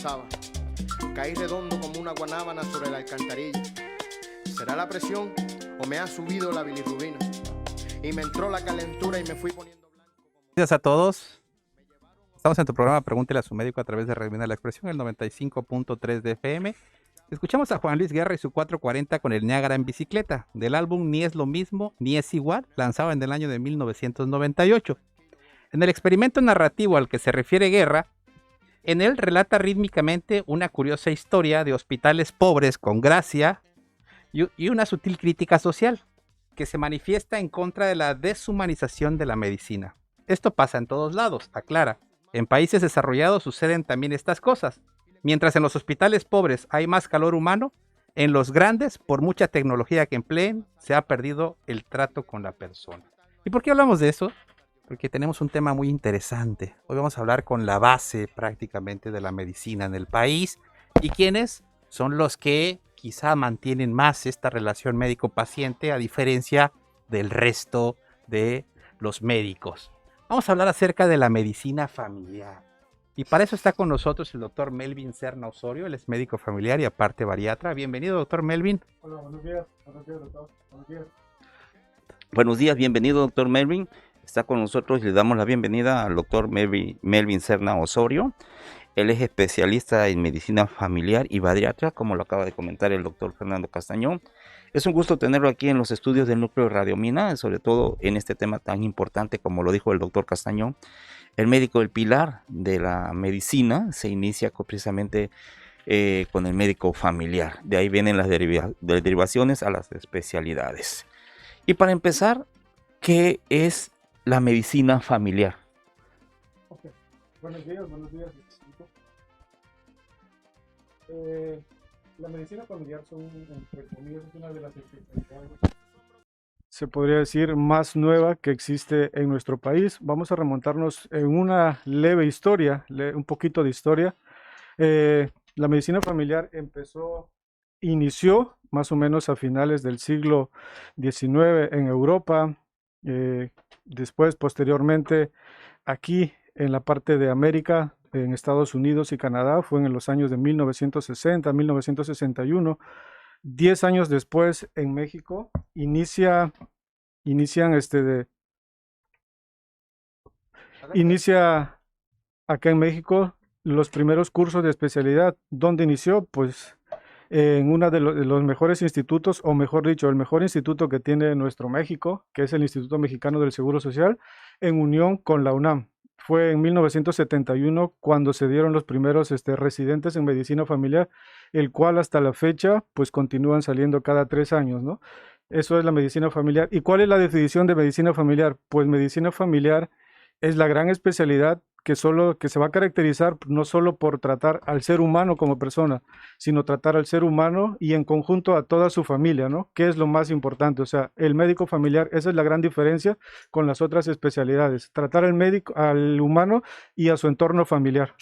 pasaba. Caí redondo como una guanábana sobre la alcantarilla. ¿Será la presión o me ha subido la bilirrubina? Y me entró la calentura y me fui poniendo blanco como... Gracias a todos. Estamos en tu programa Pregúntele a su médico a través de Radio Vida La Expresión, el 95.3 de FM. Escuchamos a Juan Luis Guerra y su 440 con el Niágara en bicicleta, del álbum Ni es lo mismo, ni es igual, lanzado en el año de 1998. En el experimento narrativo al que se refiere Guerra, en él relata rítmicamente una curiosa historia de hospitales pobres con gracia y una sutil crítica social que se manifiesta en contra de la deshumanización de la medicina. Esto pasa en todos lados, aclara. En países desarrollados suceden también estas cosas. Mientras en los hospitales pobres hay más calor humano, en los grandes, por mucha tecnología que empleen, se ha perdido el trato con la persona. ¿Y por qué hablamos de eso? Porque tenemos un tema muy interesante. Hoy vamos a hablar con la base prácticamente de la medicina en el país. ¿Y quiénes? Son los que quizá mantienen más esta relación médico-paciente a diferencia del resto de los médicos. Vamos a hablar acerca de la medicina familiar. Y para eso está con nosotros el doctor Melvin Serna Osorio. Él es médico familiar y aparte bariatra. Bienvenido, doctor Melvin. Hola, buenos días, doctor. Buenos días. Buenos días, bienvenido, doctor Melvin. Está con nosotros y le damos la bienvenida al doctor Melvin Serna Osorio. Él es especialista en medicina familiar y bariatra, como lo acaba de comentar el doctor Fernando Castañón. Es un gusto tenerlo aquí en los estudios del Núcleo de Radio Mina, sobre todo en este tema tan importante como lo dijo el doctor Castañón. El médico, el pilar de la medicina, se inicia precisamente con el médico familiar. De ahí vienen las derivaciones a las especialidades. Y para empezar, ¿qué es la medicina familiar? Okay. Buenos días. La medicina familiar son, entre comillas, una de las especialidades, se podría decir, más nueva que existe en nuestro país. Vamos a remontarnos en una leve historia, un poquito de historia. La medicina familiar inició más o menos a finales del siglo XIX en Europa, después, posteriormente, aquí en la parte de América, en Estados Unidos y Canadá, fue en los años de 1960, 1961. 10 años después, en México, inicia acá en México los primeros cursos de especialidad. ¿Dónde inició? Pues en uno de los mejores institutos, o mejor dicho, el mejor instituto que tiene nuestro México, que es el Instituto Mexicano del Seguro Social, en unión con la UNAM. Fue en 1971 cuando se dieron los primeros residentes en medicina familiar, el cual hasta la fecha pues continúan saliendo cada 3 años, ¿no? Eso es la medicina familiar. ¿Y cuál es la definición de medicina familiar? Pues medicina familiar es la gran especialidad que se va a caracterizar no solo por tratar al ser humano como persona, sino tratar al ser humano y en conjunto a toda su familia, ¿no? ¿Qué es lo más importante? O sea, el médico familiar, esa es la gran diferencia con las otras especialidades, tratar al humano y a su entorno familiar.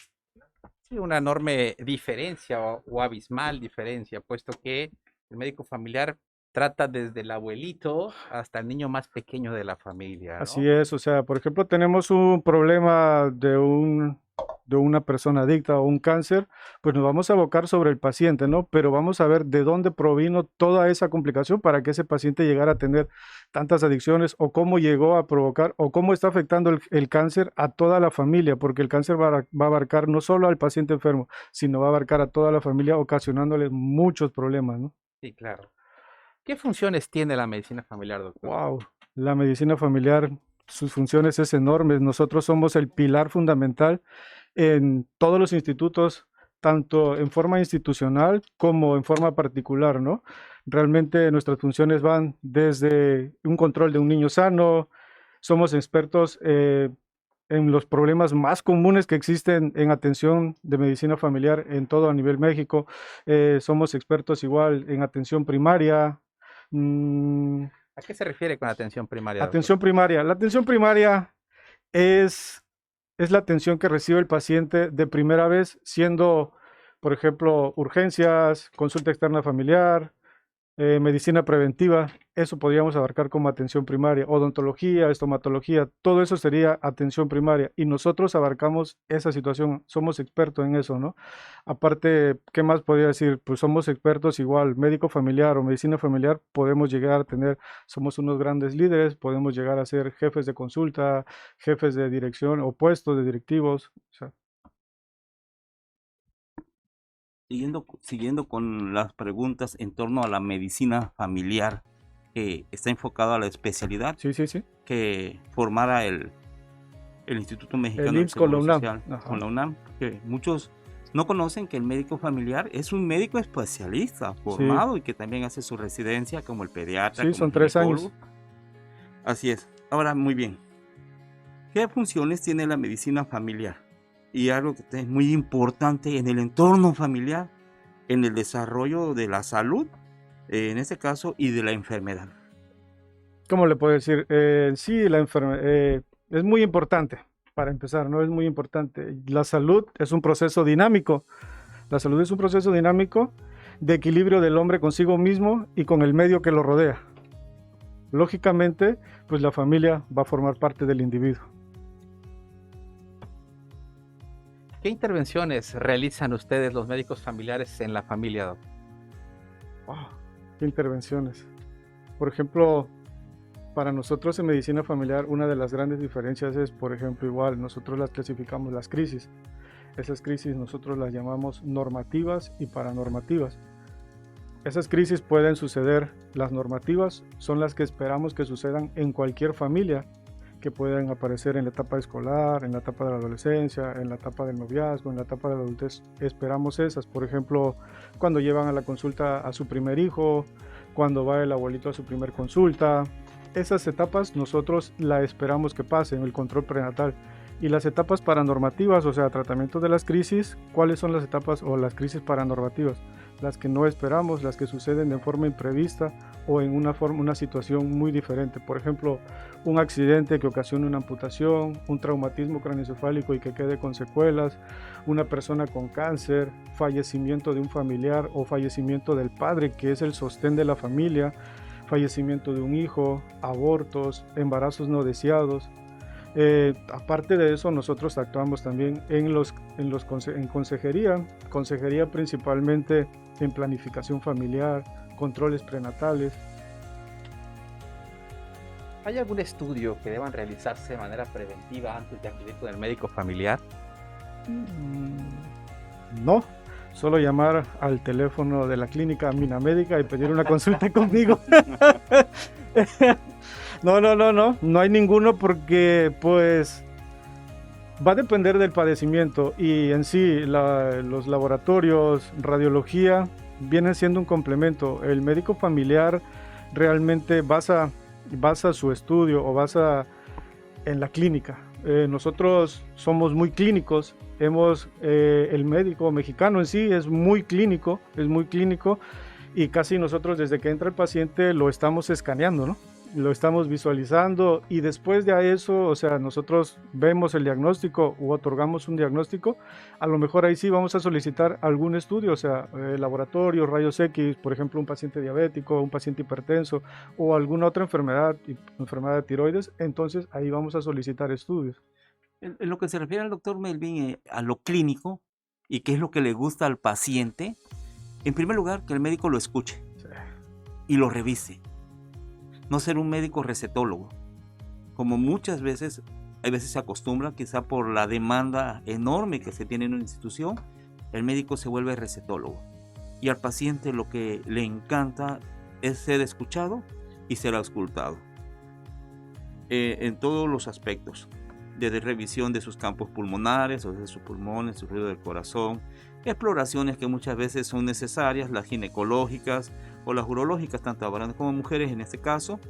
Sí, una enorme diferencia o abismal diferencia, puesto que el médico familiar trata desde el abuelito hasta el niño más pequeño de la familia, ¿no? Así es, o sea, por ejemplo, tenemos un problema de una persona adicta o un cáncer, pues nos vamos a abocar sobre el paciente, ¿no? Pero vamos a ver de dónde provino toda esa complicación para que ese paciente llegara a tener tantas adicciones, o cómo llegó a provocar, o cómo está afectando el cáncer a toda la familia, porque el cáncer va a abarcar no solo al paciente enfermo, sino va a abarcar a toda la familia, ocasionándole muchos problemas, ¿no? Sí, claro. ¿Qué funciones tiene la medicina familiar, doctor? Wow, la medicina familiar, sus funciones es enorme. Nosotros somos el pilar fundamental en todos los institutos, tanto en forma institucional como en forma particular, ¿no? Realmente nuestras funciones van desde un control de un niño sano. Somos expertos en los problemas más comunes que existen en atención de medicina familiar en todo a nivel México. Somos expertos igual en atención primaria. ¿A qué se refiere con atención primaria, doctor? Atención primaria. La atención primaria es la atención que recibe el paciente de primera vez, siendo, por ejemplo, urgencias, consulta externa familiar, medicina preventiva, eso podríamos abarcar como atención primaria, odontología, estomatología, todo eso sería atención primaria y nosotros abarcamos esa situación, somos expertos en eso, ¿no? Aparte, ¿qué más podría decir? Pues somos expertos igual, médico familiar o medicina familiar, podemos llegar a tener, somos unos grandes líderes, podemos llegar a ser jefes de consulta, jefes de dirección o puestos de directivos, o sea, Siguiendo con las preguntas en torno a la medicina familiar, que está enfocada a la especialidad sí, sí, sí. que formara el Instituto El Mexicano del IMSS con la Seguro UNAM. Social Ajá. con la UNAM, que muchos no conocen que el médico familiar es un médico especialista formado y que también hace su residencia como el pediatra, Sí, como son el 3 años. ginecólogo. Así es. Ahora, muy bien. ¿Qué funciones tiene la medicina familiar? Y algo que es muy importante en el entorno familiar, en el desarrollo de la salud, en este caso, y de la enfermedad. ¿Cómo le puedo decir? Sí, la enfermedad es muy importante, para empezar, ¿no? Es muy importante. La salud es un proceso dinámico. La salud es un proceso dinámico de equilibrio del hombre consigo mismo y con el medio que lo rodea. Lógicamente, pues la familia va a formar parte del individuo. ¿Qué intervenciones realizan ustedes los médicos familiares en la familia, doc? Wow, qué intervenciones. Por ejemplo, para nosotros en medicina familiar, una de las grandes diferencias es, por ejemplo, igual, nosotros las clasificamos las crisis. Esas crisis nosotros las llamamos normativas y paranormativas. Esas crisis pueden suceder, las normativas son las que esperamos que sucedan en cualquier familia, que pueden aparecer en la etapa escolar, en la etapa de la adolescencia, en la etapa del noviazgo, en la etapa de la adultez. Esperamos esas, por ejemplo, cuando llevan a la consulta a su primer hijo, cuando va el abuelito a su primer consulta. Esas etapas nosotros la esperamos que pasen, el control prenatal. Y las etapas paranormativas, o sea, tratamiento de las crisis, ¿cuáles son las etapas o las crisis paranormativas? Las que no esperamos, las que suceden de forma imprevista o en una situación muy diferente. Por ejemplo, un accidente que ocasione una amputación, un traumatismo craneoencefálico y que quede con secuelas, una persona con cáncer, fallecimiento de un familiar o fallecimiento del padre, que es el sostén de la familia, fallecimiento de un hijo, abortos, embarazos no deseados. Aparte de eso, nosotros actuamos también en consejería principalmente en planificación familiar, controles prenatales. ¿Hay algún estudio que deban realizarse de manera preventiva antes de acudir con el médico familiar? No, solo llamar al teléfono de la clínica Minamédica y pedir una consulta conmigo. No hay ninguno porque pues va a depender del padecimiento y en sí los laboratorios, radiología vienen siendo un complemento. El médico familiar realmente basa su estudio o basa en la clínica. Nosotros somos muy clínicos, el médico mexicano en sí es muy clínico y casi nosotros desde que entra el paciente lo estamos escaneando, ¿no? Lo estamos visualizando y después de eso, o sea, nosotros vemos el diagnóstico u otorgamos un diagnóstico, a lo mejor ahí sí vamos a solicitar algún estudio, o sea, laboratorio, rayos X, por ejemplo, un paciente diabético, un paciente hipertenso o alguna otra enfermedad de tiroides, entonces ahí vamos a solicitar estudios. En lo que se refiere al doctor Melvin, a lo clínico y qué es lo que le gusta al paciente, en primer lugar, que el médico lo escuche y lo revise. No ser un médico recetólogo, como muchas veces, hay veces se acostumbra, quizá por la demanda enorme que se tiene en una institución, el médico se vuelve recetólogo. Y al paciente lo que le encanta es ser escuchado y ser auscultado. En todos los aspectos, desde revisión de sus campos pulmonares, o de sus pulmones, su ruido del corazón, exploraciones que muchas veces son necesarias, las ginecológicas o las urológicas, tanto varones como mujeres en este caso,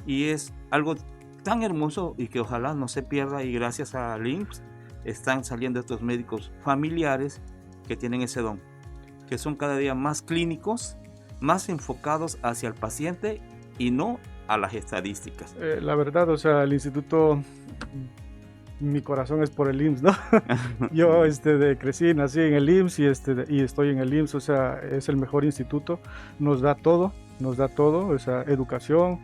y es algo tan hermoso y que ojalá no se pierda, y gracias al IMSS están saliendo estos médicos familiares que tienen ese don, que son cada día más clínicos, más enfocados hacia el paciente y no a las estadísticas. La verdad, o sea, el instituto, mi corazón es por el IMSS, ¿no? Yo crecí, nací en el IMSS y estoy en el IMSS, o sea, es el mejor instituto, nos da todo, nos da todo, esa educación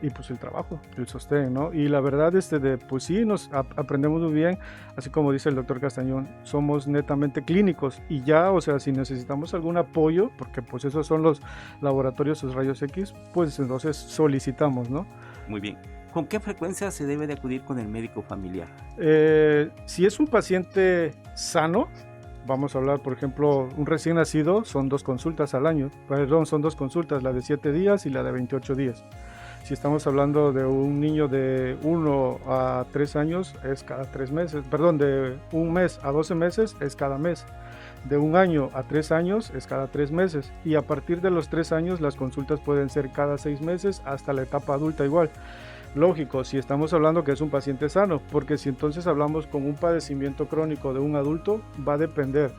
y pues el trabajo, el sostén, ¿no? Y la verdad, pues sí, nos aprendemos muy bien, así como dice el doctor Castañón, somos netamente clínicos y ya, o sea, si necesitamos algún apoyo, porque pues esos son los laboratorios, los rayos X, pues entonces solicitamos, ¿no? Muy bien. ¿Con qué frecuencia se debe de acudir con el médico familiar? Si es un paciente sano, vamos a hablar, por ejemplo, un recién nacido, son 2 consultas al año, perdón, son 2 consultas, la de 7 días y la de 28 días. Si estamos hablando de un niño de 1 a 3 años, es cada 3 meses, perdón, de 1 mes a 12 meses es cada mes. De 1 año a 3 años es cada 3 meses. Y a partir de los 3 años las consultas pueden ser cada 6 meses hasta la etapa adulta igual. Lógico, si estamos hablando que es un paciente sano, porque si entonces hablamos con un padecimiento crónico de un adulto, va a depender.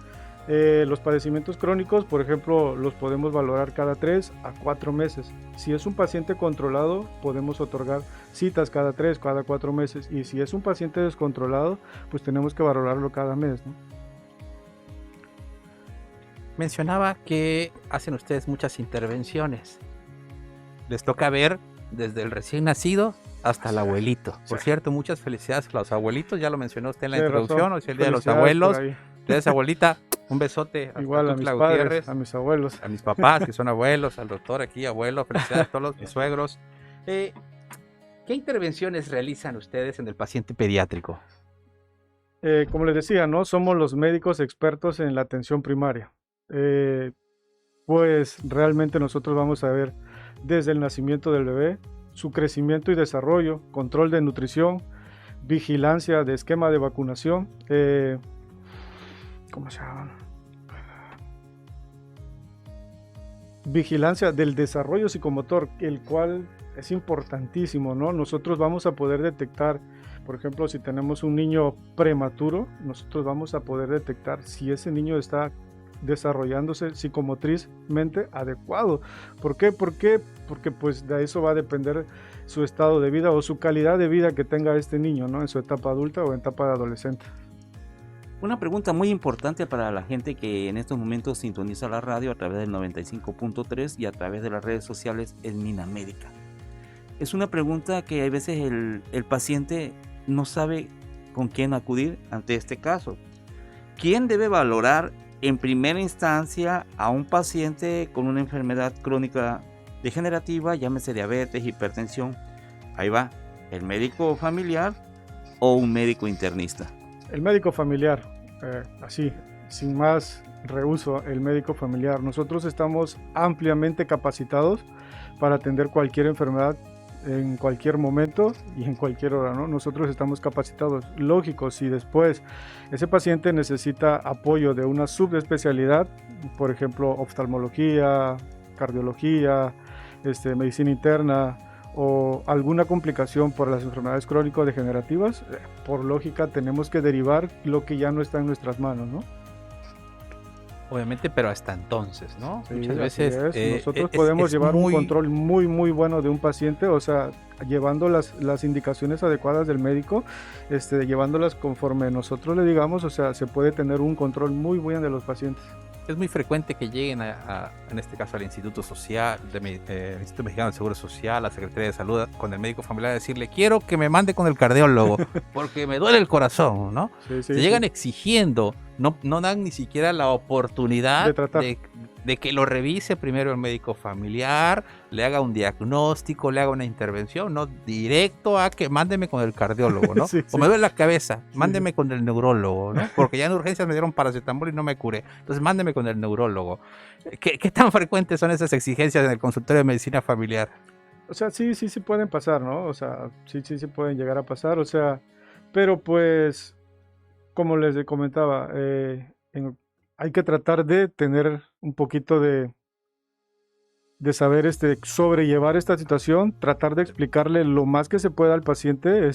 Los padecimientos crónicos, por ejemplo, los podemos valorar cada 3 a 4 meses. Si es un paciente controlado, podemos otorgar citas cada 3, cada 4 meses. Y si es un paciente descontrolado, pues tenemos que valorarlo cada mes, ¿no? Mencionaba que hacen ustedes muchas intervenciones. Les toca ver desde el recién nacido hasta el abuelito. Por cierto, muchas felicidades a los abuelitos. Ya lo mencionó usted en la introducción. Hoy es el Día de los Abuelos. Ustedes, abuelita, un besote. Igual a mis padres, a mis abuelos. A mis papás, que son abuelos, al doctor aquí, abuelo. Felicidades a todos mis suegros. ¿Qué intervenciones realizan ustedes en el paciente pediátrico? Como les decía, ¿no? Somos los médicos expertos en la atención primaria. Pues realmente nosotros vamos a ver desde el nacimiento del bebé, su crecimiento y desarrollo, control de nutrición, vigilancia de esquema de vacunación, ¿cómo se llama? Vigilancia del desarrollo psicomotor, el cual es importantísimo, ¿no? Nosotros vamos a poder detectar, por ejemplo, si tenemos un niño prematuro, nosotros vamos a poder detectar si ese niño está desarrollándose psicomotrizmente adecuado. ¿Por qué? Porque pues de eso va a depender su estado de vida o su calidad de vida que tenga este niño, ¿no? En su etapa adulta o en etapa de adolescente. Una pregunta muy importante para la gente que en estos momentos sintoniza la radio a través del 95.3 y a través de las redes sociales en Mina Médica. Es una pregunta que a veces el paciente no sabe con quién acudir ante este caso. ¿Quién debe valorar en primera instancia a un paciente con una enfermedad crónica degenerativa, llámese diabetes, hipertensión? Ahí va, ¿el médico familiar o un médico internista? El médico familiar, así, sin más rehúso, el médico familiar. Nosotros estamos ampliamente capacitados para atender cualquier enfermedad en cualquier momento y en cualquier hora, ¿no? Nosotros estamos capacitados. Lógico, si después ese paciente necesita apoyo de una subespecialidad, por ejemplo, oftalmología, cardiología, medicina interna o alguna complicación por las enfermedades crónico-degenerativas, por lógica tenemos que derivar lo que ya no está en nuestras manos, ¿no? Obviamente, pero hasta entonces, ¿no? Sí, muchas veces nosotros podemos llevar un control muy muy bueno de un paciente, o sea, llevando las indicaciones adecuadas del médico, llevándolas conforme nosotros le digamos, o sea, se puede tener un control muy bien de los pacientes. Es muy frecuente que lleguen en este caso al Instituto Social, Instituto Mexicano del Seguro Social, la Secretaría de Salud, con el médico familiar, a decirle, quiero que me mande con el cardiólogo, porque me duele el corazón, ¿no? Sí, se llegan exigiendo, no dan ni siquiera la oportunidad de que lo revise primero el médico familiar, le haga un diagnóstico, le haga una intervención, no directo a que mándeme con el cardiólogo, ¿no? O me duele la cabeza, mándeme con el neurólogo, ¿no? Porque ya en urgencias me dieron paracetamol y no me curé, entonces mándeme con el neurólogo. ¿Qué tan frecuentes son esas exigencias en el consultorio de medicina familiar? O sea, sí pueden pasar, ¿no? O sea, sí pueden llegar a pasar, o sea, pero pues, como les comentaba, hay que tratar de tener un poquito de saber sobrellevar esta situación, tratar de explicarle lo más que se pueda al paciente,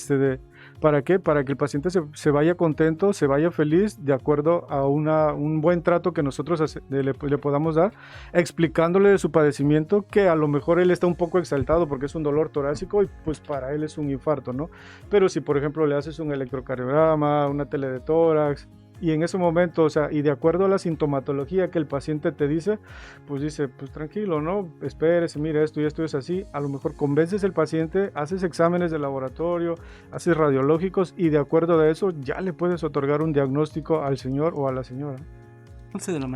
¿para qué? Para que el paciente se vaya contento, se vaya feliz, de acuerdo a un buen trato que nosotros le podamos dar, explicándole de su padecimiento, que a lo mejor él está un poco exaltado porque es un dolor torácico y pues para él es un infarto, ¿no? Pero si por ejemplo le haces un electrocardiograma, una tele de tórax, y en ese momento, o sea, y de acuerdo a la sintomatología que el paciente te dice, pues dice, pues tranquilo, ¿no? Espérese, mire, esto y esto es así. A lo mejor convences al paciente, haces exámenes de laboratorio, haces radiológicos y de acuerdo a eso ya le puedes otorgar un diagnóstico al señor o a la señora. 11 de la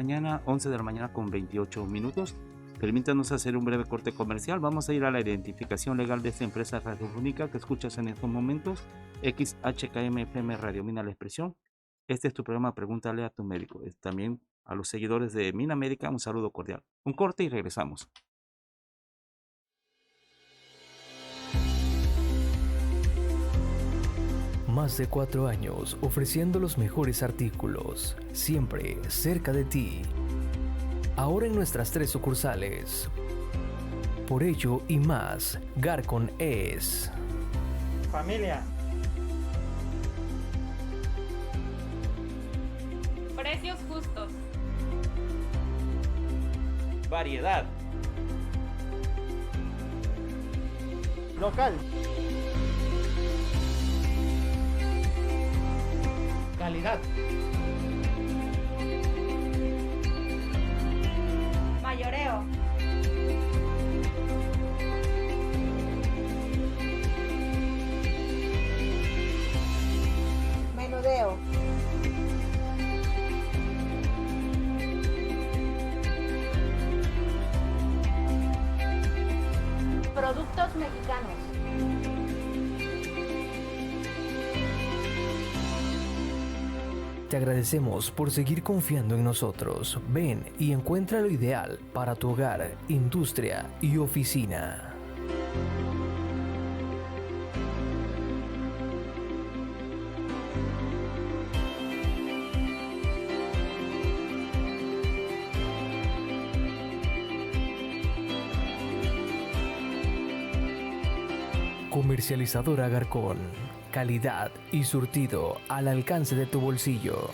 mañana con 28 minutos. Permítanos hacer un breve corte comercial. Vamos a ir a la identificación legal de esta empresa radiofónica que escuchas en estos momentos. XHKM-FM Radio Mina La Expresión. Este es tu programa Pregúntale a tu médico. También a los seguidores de Mina Médica un saludo cordial. Un corte y regresamos. Más de 4 años ofreciendo los mejores artículos, siempre cerca de ti. Ahora en nuestras 3 sucursales. Por ello y más, Garcon es... Familia. Precios justos. Variedad. Local. Calidad. Mayoreo. Menudeo. Productos mexicanos. Te agradecemos por seguir confiando en nosotros. Ven y encuentra lo ideal para tu hogar, industria y oficina. Comercializadora Garcón. Calidad y surtido al alcance de tu bolsillo.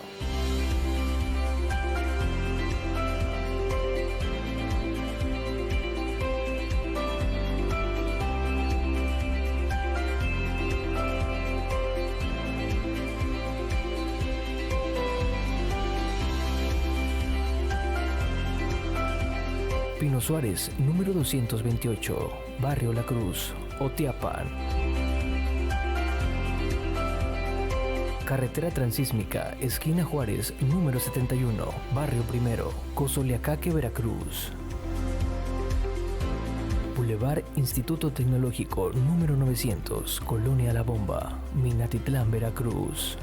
Pino Suárez, número 228, Barrio La Cruz, Otiapan. Carretera Transísmica, esquina Juárez, número 71, Barrio Primero, Cozoleacaque, Veracruz. Boulevard Instituto Tecnológico, número 900, Colonia La Bomba, Minatitlán, Veracruz.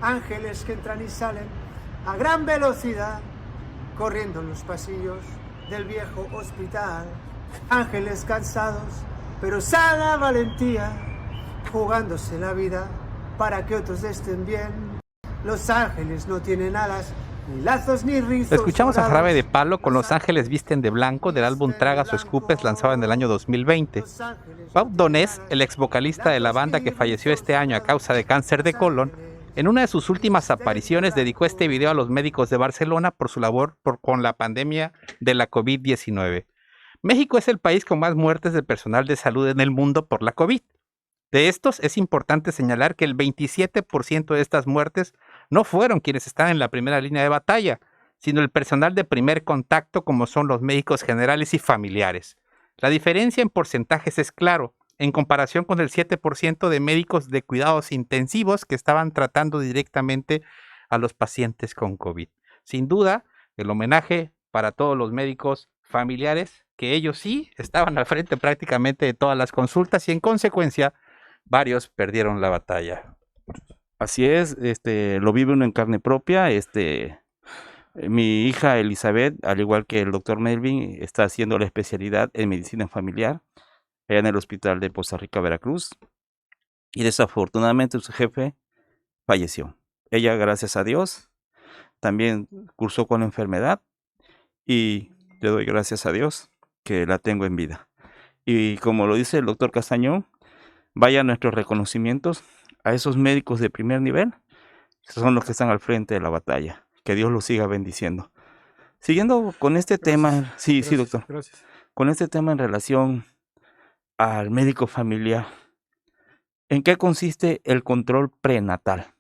Ángeles que entran y salen a gran velocidad, corriendo en los pasillos del viejo hospital. Ángeles cansados, pero sana valentía, jugándose la vida para que otros estén bien. Los ángeles no tienen alas, ni lazos ni rizos. Escuchamos a dorados. Jarabe de Palo con Los Ángeles Visten de Blanco del álbum Tragas o Escupes, lanzado en el año 2020. Pau Donés, el ex vocalista de la banda que falleció este año a causa de cáncer de colon, en una de sus últimas apariciones dedicó este video a los médicos de Barcelona por su labor con la pandemia de la COVID-19. México es el país con más muertes de personal de salud en el mundo por la COVID. De estos, es importante señalar que el 27% de estas muertes no fueron quienes están en la primera línea de batalla, sino el personal de primer contacto, como son los médicos generales y familiares. La diferencia en porcentajes es claro, en comparación con el 7% de médicos de cuidados intensivos que estaban tratando directamente a los pacientes con COVID. Sin duda, el homenaje para todos los médicos familiares, que ellos sí estaban al frente prácticamente de todas las consultas y en consecuencia varios perdieron la batalla. Así es, lo vive uno en carne propia. Mi hija Elizabeth, al igual que el doctor Melvin, está haciendo la especialidad en medicina familiar allá en el hospital de Poza Rica, Veracruz, y desafortunadamente su jefe falleció. Ella, gracias a Dios, también cursó con la enfermedad y le doy gracias a Dios que la tengo en vida. Y como lo dice el doctor Castañón, vaya nuestros reconocimientos a esos médicos de primer nivel, que son los que están al frente de la batalla. Que Dios los siga bendiciendo. Siguiendo con este tema, sí, doctor. Gracias. Con este tema en relación al médico familiar, ¿en qué consiste el control prenatal?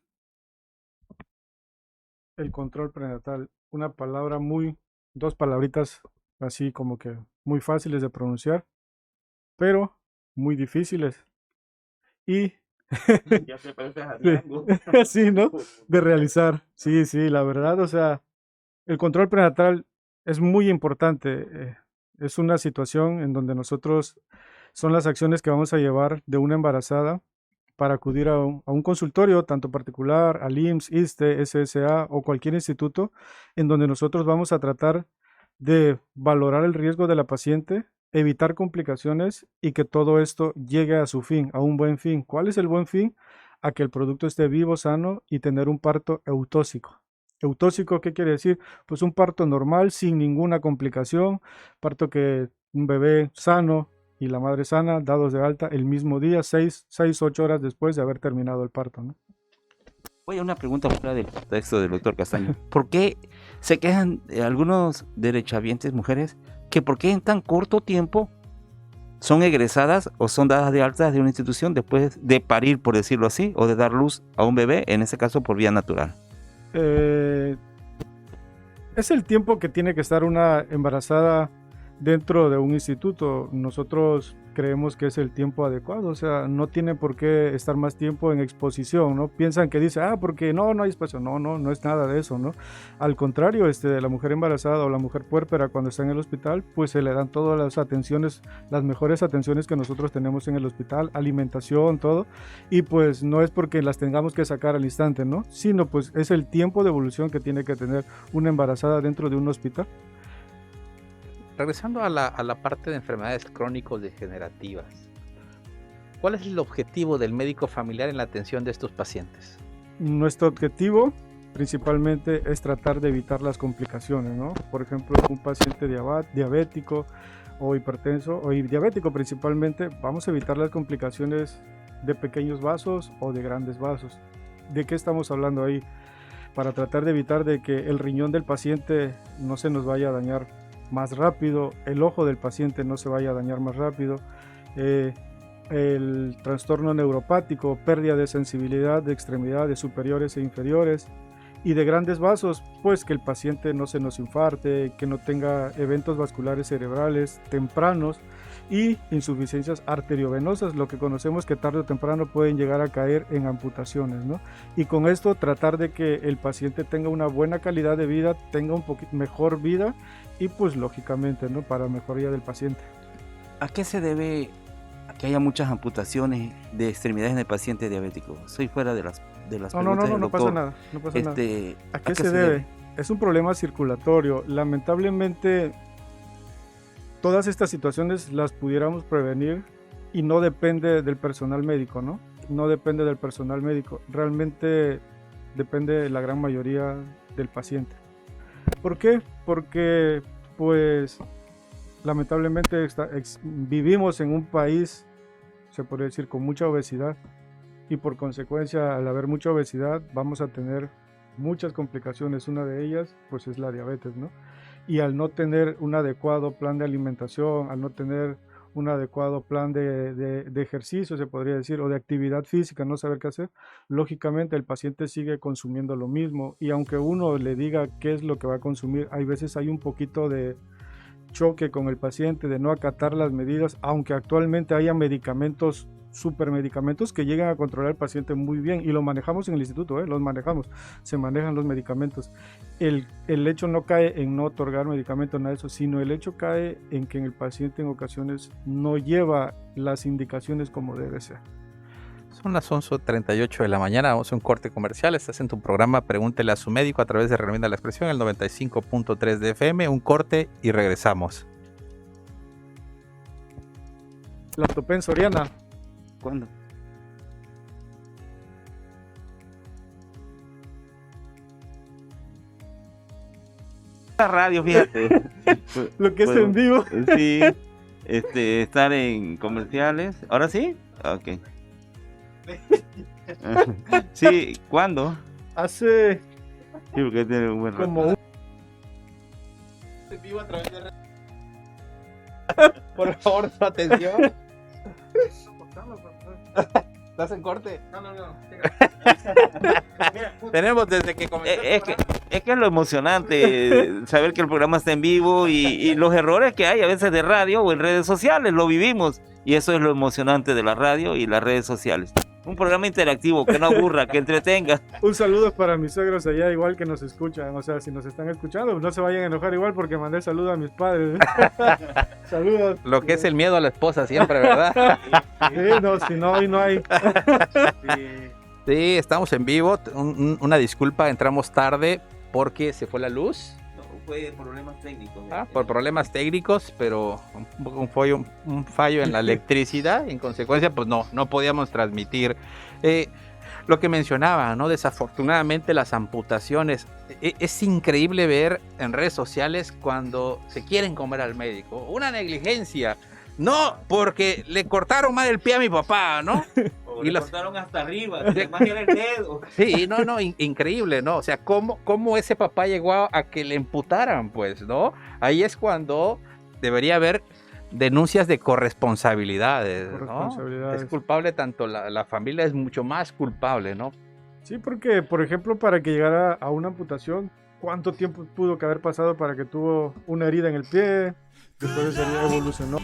El control prenatal, una palabra dos palabritas así como que muy fáciles de pronunciar, pero muy difíciles. Y Ya te pareces a sí, ¿no? De realizar. Sí, la verdad, o sea, el control prenatal es muy importante. Es una situación en donde son las acciones que vamos a llevar de una embarazada para acudir a un consultorio, tanto particular, al IMSS, ISSSTE, SSA o cualquier instituto, en donde nosotros vamos a tratar de valorar el riesgo de la paciente, evitar complicaciones y que todo esto llegue a su fin, a un buen fin. ¿Cuál es el buen fin? A que el producto esté vivo, sano y tener un parto eutóxico. ¿Eutóxico qué quiere decir? Pues un parto normal, sin ninguna complicación, parto que un bebé sano y la madre sana, dados de alta el mismo día, 8 horas después de haber terminado el parto, ¿no? Oye, una pregunta fuera del texto del doctor Castaño. ¿Por qué se quejan algunos derechohabientes mujeres que por qué en tan corto tiempo son egresadas o son dadas de alta de una institución después de parir, por decirlo así, o de dar luz a un bebé, en ese caso por vía natural? Es el tiempo que tiene que estar una embarazada dentro de un instituto. Nosotros creemos que es el tiempo adecuado, o sea, no tiene por qué estar más tiempo en exposición, ¿no? Piensan que dice, porque no hay espacio. No es nada de eso, ¿no? Al contrario, la mujer embarazada o la mujer puérpera cuando está en el hospital, pues se le dan todas las atenciones, las mejores atenciones que nosotros tenemos en el hospital, alimentación, todo, y pues no es porque las tengamos que sacar al instante, ¿no? Sino pues es el tiempo de evolución que tiene que tener una embarazada dentro de un hospital. Regresando a la parte de enfermedades crónico-degenerativas, ¿cuál es el objetivo del médico familiar en la atención de estos pacientes? Nuestro objetivo principalmente es tratar de evitar las complicaciones, ¿no? Por ejemplo, un paciente diabético o hipertenso, o diabético principalmente, vamos a evitar las complicaciones de pequeños vasos o de grandes vasos. ¿De qué estamos hablando ahí? Para tratar de evitar de que el riñón del paciente no se nos vaya a dañar más rápido, el ojo del paciente no se vaya a dañar más rápido, el trastorno neuropático, pérdida de sensibilidad de extremidades superiores e inferiores, y de grandes vasos, pues que el paciente no se nos infarte, que no tenga eventos vasculares cerebrales tempranos y insuficiencias arteriovenosas, lo que conocemos que tarde o temprano pueden llegar a caer en amputaciones, ¿no? Y con esto tratar de que el paciente tenga una buena calidad de vida, tenga un poquito mejor vida y pues lógicamente, ¿no? Para mejoría del paciente. ¿A qué se debe que haya muchas amputaciones de extremidades en el paciente diabético? Soy fuera de las preguntas del doctor. No pasa nada. ¿A qué se debe? es un problema circulatorio. Lamentablemente, todas estas situaciones las pudiéramos prevenir y no depende del personal médico, ¿no? No depende del personal médico. Realmente depende la gran mayoría del paciente. ¿Por qué? Porque, pues, lamentablemente vivimos en un país, se podría decir, con mucha obesidad, y por consecuencia, al haber mucha obesidad, vamos a tener muchas complicaciones. Una de ellas, pues, es la diabetes, ¿no? Y al no tener un adecuado plan de alimentación, al no tener un adecuado plan de ejercicio, se podría decir, o de actividad física, no saber qué hacer, lógicamente el paciente sigue consumiendo lo mismo, y aunque uno le diga qué es lo que va a consumir, hay veces hay un poquito de choque con el paciente, de no acatar las medidas, aunque actualmente haya medicamentos, supermedicamentos que llegan a controlar al paciente muy bien, y lo manejamos en el instituto, los manejamos, se manejan los medicamentos. El hecho no cae en no otorgar medicamentos, nada de eso, sino el hecho cae en que el paciente en ocasiones no lleva las indicaciones como debe ser. Son las 11:38 de la mañana, vamos a un corte comercial. Estás en tu programa Pregúntele a su médico a través de Recomienda la Expresión, el 95.3 de FM. Un corte y regresamos. La Topen Soriana. ¿Cuándo? La radio, fíjate. Lo que es en vivo. Sí, estar en comerciales. ¿Ahora sí? Ok. Sí, ¿cuándo? Hace Sí, porque tiene un buen rato. como un... En vivo a través de... Por favor, su atención. ¿Estás en corte? No. Tenemos desde que comenzó el programa. Es que es lo emocionante saber que el programa está en vivo y los errores que hay a veces de radio o en redes sociales, lo vivimos. Y eso es lo emocionante de la radio y las redes sociales. Un programa interactivo, que no aburra, que entretenga. Un saludo para mis suegros allá, igual que nos escuchan. O sea, si nos están escuchando, no se vayan a enojar igual porque mandé saludo a mis padres. Saludos. Lo que es el miedo a la esposa siempre, ¿verdad? Sí, no, si no, hoy no hay. Sí, estamos en vivo. Una disculpa, entramos tarde porque se fue la luz. No, fue problemas técnicos. Por problemas técnicos, pero un fallo en la electricidad. En consecuencia, pues no podíamos transmitir. Lo que mencionaba, ¿no? Desafortunadamente las amputaciones. Es increíble ver en redes sociales cuando se quieren comer al médico. Una negligencia. No, porque le cortaron mal el pie a mi papá, ¿no? O le cortaron hasta arriba, además era el dedo. Sí, increíble, ¿no? O sea, ¿cómo ese papá llegó a que le imputaran, pues, ¿no? Ahí es cuando debería haber denuncias de corresponsabilidades, ¿no? Es culpable tanto la familia, es mucho más culpable, ¿no? Sí, porque, por ejemplo, para que llegara a una amputación, ¿cuánto tiempo pudo que haber pasado para que tuvo una herida en el pie? Después esa herida evolucionó.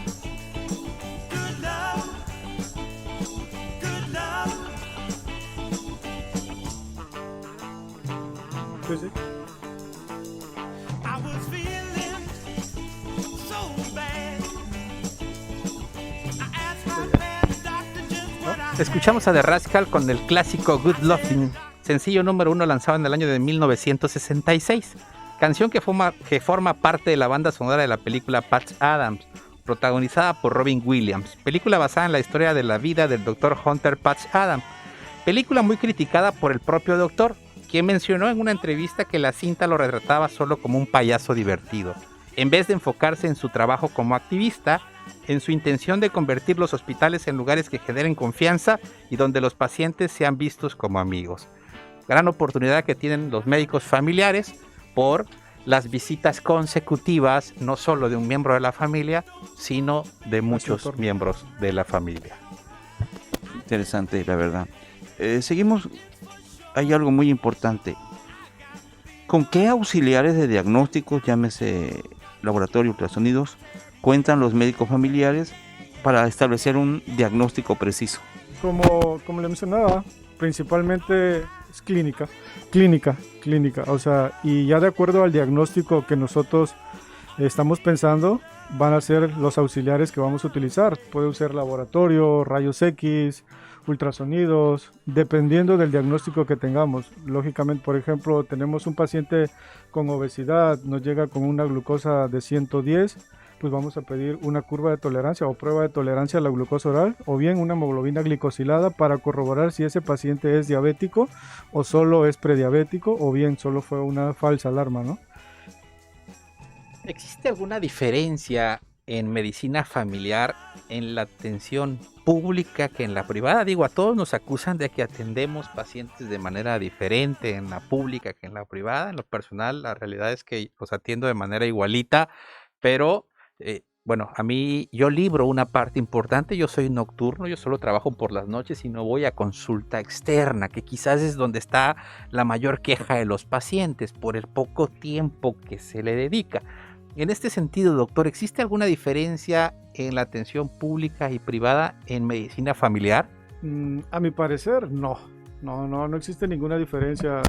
Sí, sí. Escuchamos a The Rascal con el clásico Good Loving, sencillo número 1 lanzado en el año de 1966, canción que forma parte de la banda sonora de la película Patch Adams, protagonizada por Robin Williams, película basada en la historia de la vida del Dr. Hunter Patch Adams, película muy criticada por el propio doctor, quien mencionó en una entrevista que la cinta lo retrataba solo como un payaso divertido, en vez de enfocarse en su trabajo como activista, en su intención de convertir los hospitales en lugares que generen confianza y donde los pacientes sean vistos como amigos. Gran oportunidad que tienen los médicos familiares por las visitas consecutivas, no solo de un miembro de la familia, sino de muchos miembros de la familia. Interesante, la verdad. Seguimos, hay algo muy importante. ¿Con qué auxiliares de diagnóstico, llámese laboratorio, ultrasonidos, cuentan los médicos familiares para establecer un diagnóstico preciso? Como le mencionaba, principalmente es clínica, o sea, y ya de acuerdo al diagnóstico que nosotros estamos pensando, van a ser los auxiliares que vamos a utilizar. Puede ser laboratorio, rayos X, ultrasonidos, dependiendo del diagnóstico que tengamos. Lógicamente, por ejemplo, tenemos un paciente con obesidad, nos llega con una glucosa de 110, pues vamos a pedir una curva de tolerancia o prueba de tolerancia a la glucosa oral, o bien una hemoglobina glicosilada para corroborar si ese paciente es diabético o solo es prediabético, o bien solo fue una falsa alarma, ¿no? ¿Existe alguna diferencia en medicina familiar en la atención pública que en la privada? Digo, a todos nos acusan de que atendemos pacientes de manera diferente en la pública que en la privada. En lo personal, la realidad es que los atiendo de manera igualita, pero bueno, a mí yo libro una parte importante. Yo soy nocturno, yo solo trabajo por las noches y no voy a consulta externa, que quizás es donde está la mayor queja de los pacientes por el poco tiempo que se le dedica. En este sentido, doctor, ¿existe alguna diferencia en la atención pública y privada en medicina familiar? A mi parecer, no existe ninguna diferencia.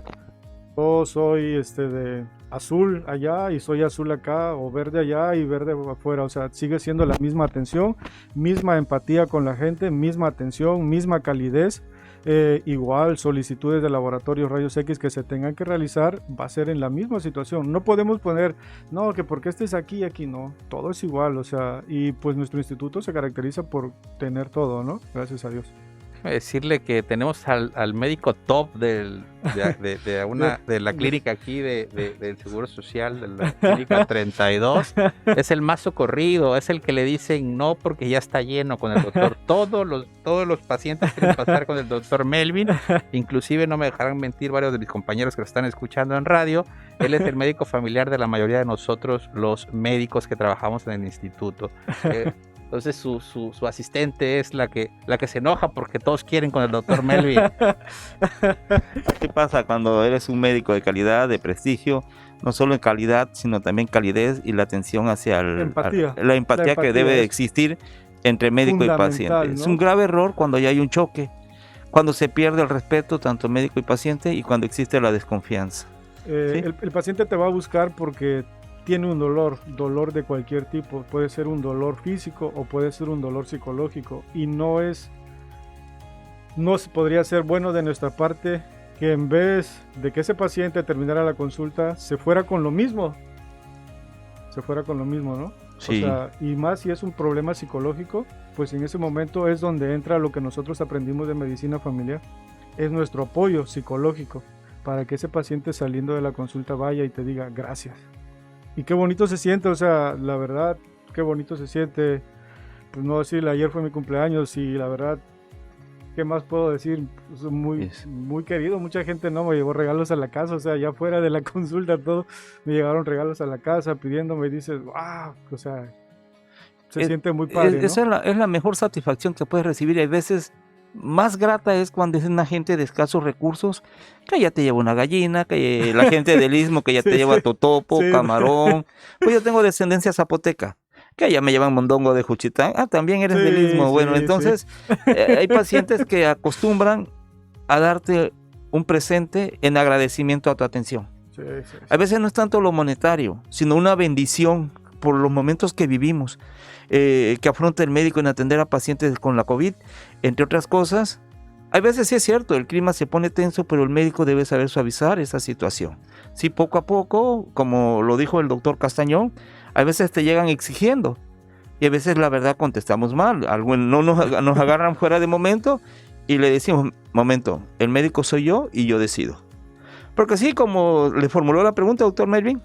Yo soy de azul allá y soy azul acá, o verde allá y verde afuera. O sea, sigue siendo la misma atención, misma empatía con la gente, misma atención, misma calidez. Igual solicitudes de laboratorios rayos X que se tengan que realizar va a ser en la misma situación. No podemos poner, no, que porque estés aquí y aquí no, todo es igual, o sea, y pues nuestro instituto se caracteriza por tener todo, ¿no? Gracias a Dios. Decirle que tenemos al médico top de la clínica aquí del Seguro Social, de la clínica 32. Es el más socorrido, es el que le dicen no porque ya está lleno con el doctor. Todos los pacientes quieren pasar con el doctor Melvin. Inclusive, no me dejarán mentir varios de mis compañeros que lo están escuchando en radio, él es el médico familiar de la mayoría de nosotros, los médicos que trabajamos en el instituto. Entonces su asistente es la que se enoja porque todos quieren con el doctor Melvin. ¿Qué pasa cuando eres un médico de calidad, de prestigio? No solo en calidad, sino también calidez y la atención hacia la empatía que debe existir entre médico y paciente. ¿No? Es un grave error cuando ya hay un choque, cuando se pierde el respeto tanto médico y paciente y cuando existe la desconfianza. ¿Sí? El paciente te va a buscar porque tiene un dolor de cualquier tipo. Puede ser un dolor físico o puede ser un dolor psicológico, y no podría ser bueno de nuestra parte que en vez de que ese paciente terminara la consulta se fuera con lo mismo, ¿no? Sí. O sea, y más si es un problema psicológico, pues en ese momento es donde entra lo que nosotros aprendimos de medicina familiar, es nuestro apoyo psicológico para que ese paciente saliendo de la consulta vaya y te diga gracias. Y qué bonito se siente, o sea, la verdad, qué bonito se siente. Pues no decirle, ayer fue mi cumpleaños y la verdad, ¿qué más puedo decir? Pues muy querido, mucha gente no me llevó regalos a la casa, o sea, ya fuera de la consulta todo, me llegaron regalos a la casa pidiéndome, y dices, wow, o sea, se siente muy padre, ¿no? Esa es la mejor satisfacción que puedes recibir. Hay veces más grata es cuando es una gente de escasos recursos que ya te lleva una gallina, que la gente del Istmo que ya te lleva totopo, camarón. Pues yo tengo descendencia zapoteca, que ya me llevan mondongo de Juchitán. También eres del Istmo. Bueno, entonces hay pacientes que acostumbran a darte un presente en agradecimiento a tu atención. A veces no es tanto lo monetario, sino una bendición por los momentos que vivimos, que afronta el médico en atender a pacientes con la COVID, entre otras cosas. A veces sí es cierto, el clima se pone tenso, pero el médico debe saber suavizar esa situación. Sí, poco a poco, como lo dijo el doctor Castañón, a veces te llegan exigiendo y a veces la verdad contestamos mal. No nos agarran fuera de momento y le decimos, momento, el médico soy yo y yo decido. Porque así como le formuló la pregunta, doctor Melvin,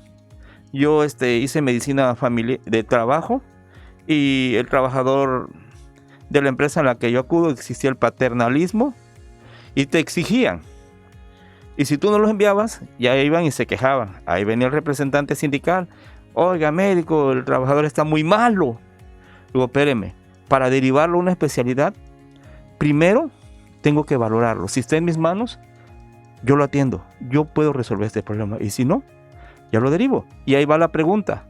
yo hice medicina familiar de trabajo y el trabajador de la empresa en la que yo acudo existía el paternalismo y te exigían. Y si tú no los enviabas, ya iban y se quejaban. Ahí venía el representante sindical. Oiga, médico, el trabajador está muy malo. Digo, espéreme, para derivarlo a una especialidad, primero tengo que valorarlo. Si está en mis manos, yo lo atiendo. Yo puedo resolver este problema. Y si no, ya lo derivo. Y ahí va la pregunta.